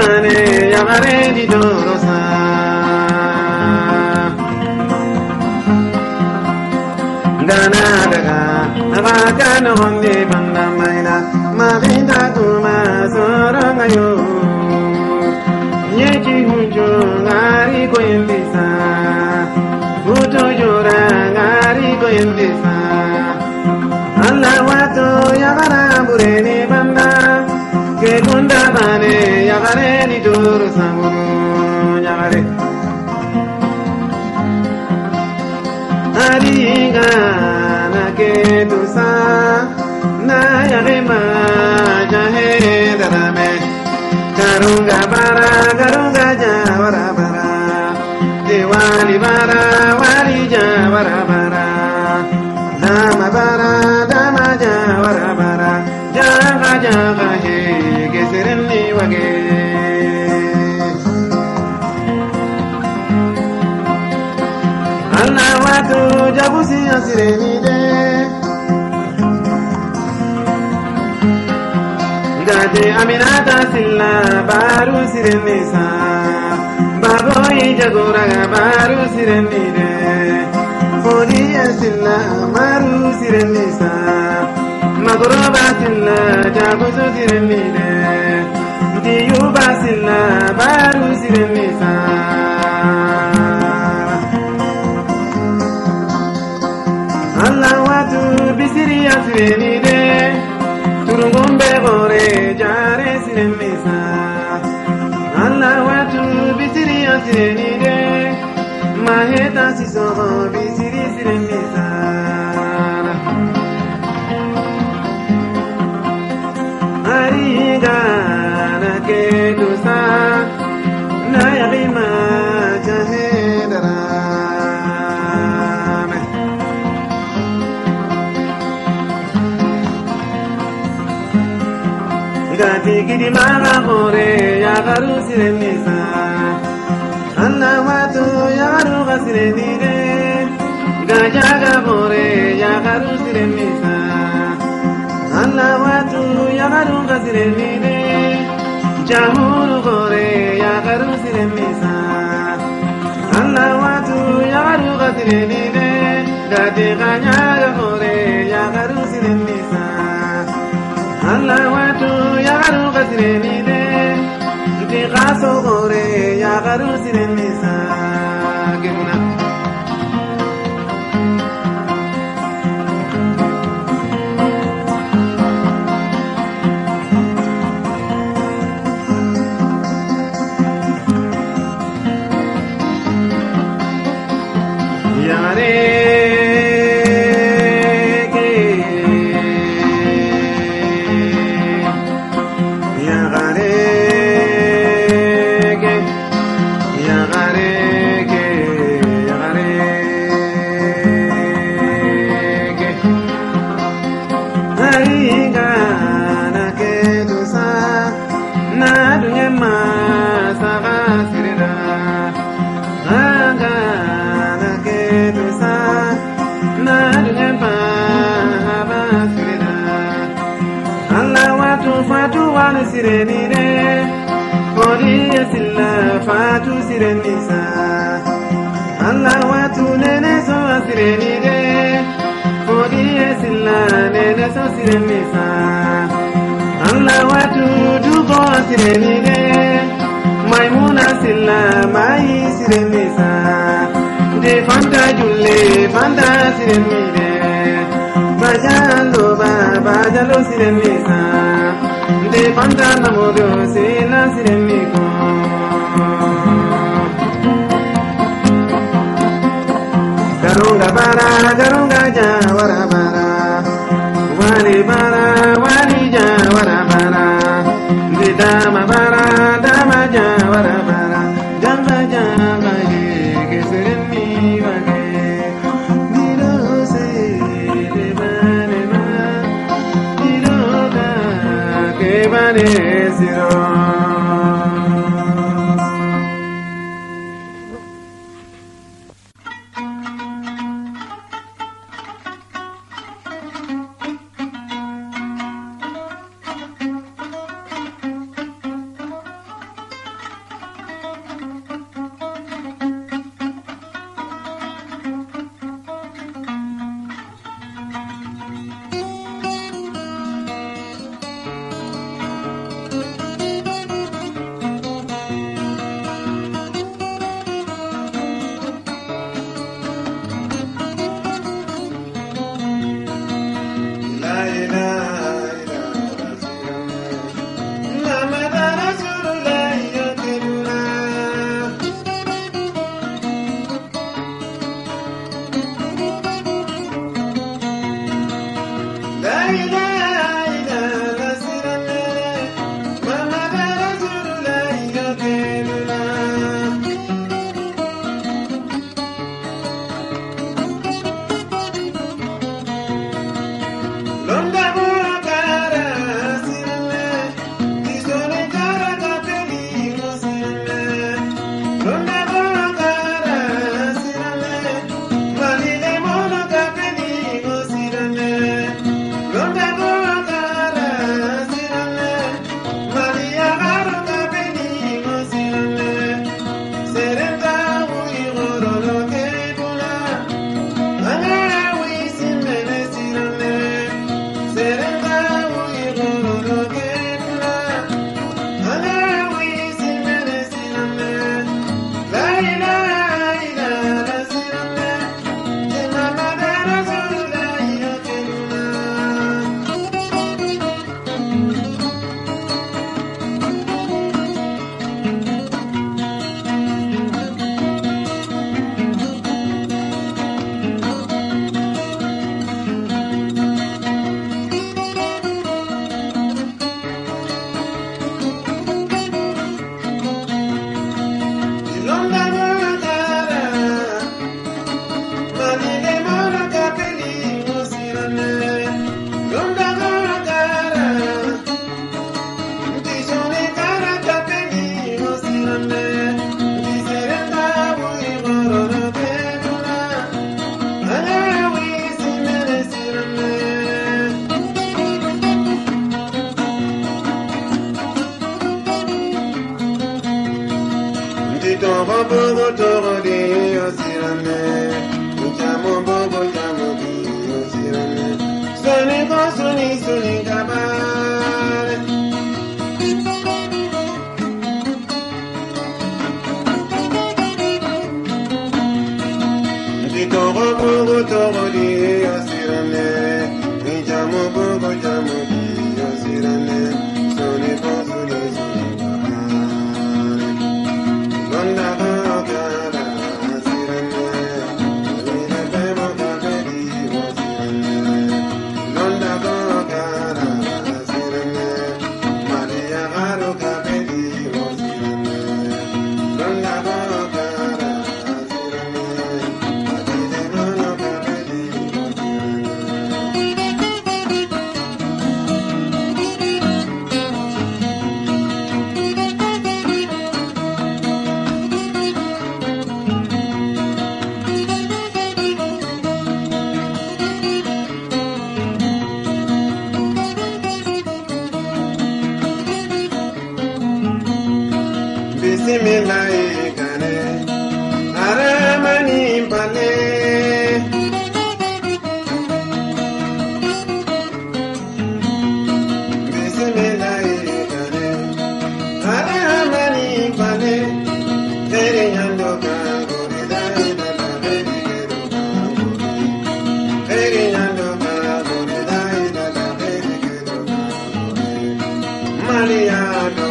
yagare di dorosa dana daga abaka no honde banda maina maginda kuma sorangayo nyeki hunjo ngari ko yendisa uto jora ngari ko yendisa Allah wato yagara bureni banda ke gunda bane yagare ni duru samuru yagare adiga na ke tusa na yagema jahe darame garunga jawara bara diwali bara wali jawara bara dama jawara bara jaga he geserenni wage Allah watu jabusi asireni de gade aminata silla baru sireni sa baboy jagora baru sireni de fodi silla maru sireni sa magoro basilla jabuso sireni de diyu basilla baru sireni sa Allah watu bisiri asireni de turungombe gore jare sireni sa Allah watu bisiri asireni de maheta siso bisiri sireni sa ariga na ke dosa na yarima jahedara gati gidi mara gore ya garu sireni sa Allah watu ya garu gasireni de gajaga gore ya garu sireni sa Allah watu ya garu gasireni de jamuru gore ya garu sireni sa Allah watu ya garu gasireni de gati gajaga gore ya garu sireni sa Allah watu ya garu gasireni de nti gaso gore ya garu sireni sa gemuna sireni de kodi silla fatu sireni sa Allah watu nene so sireni de kodi silla nene so sireni sa Allah watu dugo sireni de maimuna silla mai sireni sa de fanta julle fanta sireni de bajalo sireni sa de fanta namodo sila sireni ko garunga jawara bara wali jawara bara de dama jawara bara jamba ye ke sireni wage dilo se de bane dilo da ke bane siro Toro bogo toro di osirane, jamo bogo jamo di osirane. Soni go soni kabare. Toro bogo toro di osirane, jamo bogo jamo di osirane. Soni go soni kabare. Londa gara osirane, lina bemo kabedi osirane. Londa gara osirane, Maria garo kabedi osirane. Londa gara Bismillahirrahmanirrahim. Aramani pale. Bismillahirrahmanirrahim. Aramani pale. Tere yando kago da da da baby kero kago. Tere yando kago da da da baby kero kago. Maria do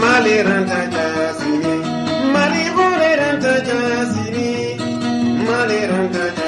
Mali ranta jasini, Mali bole ranta jasini, Mali ranta jasini.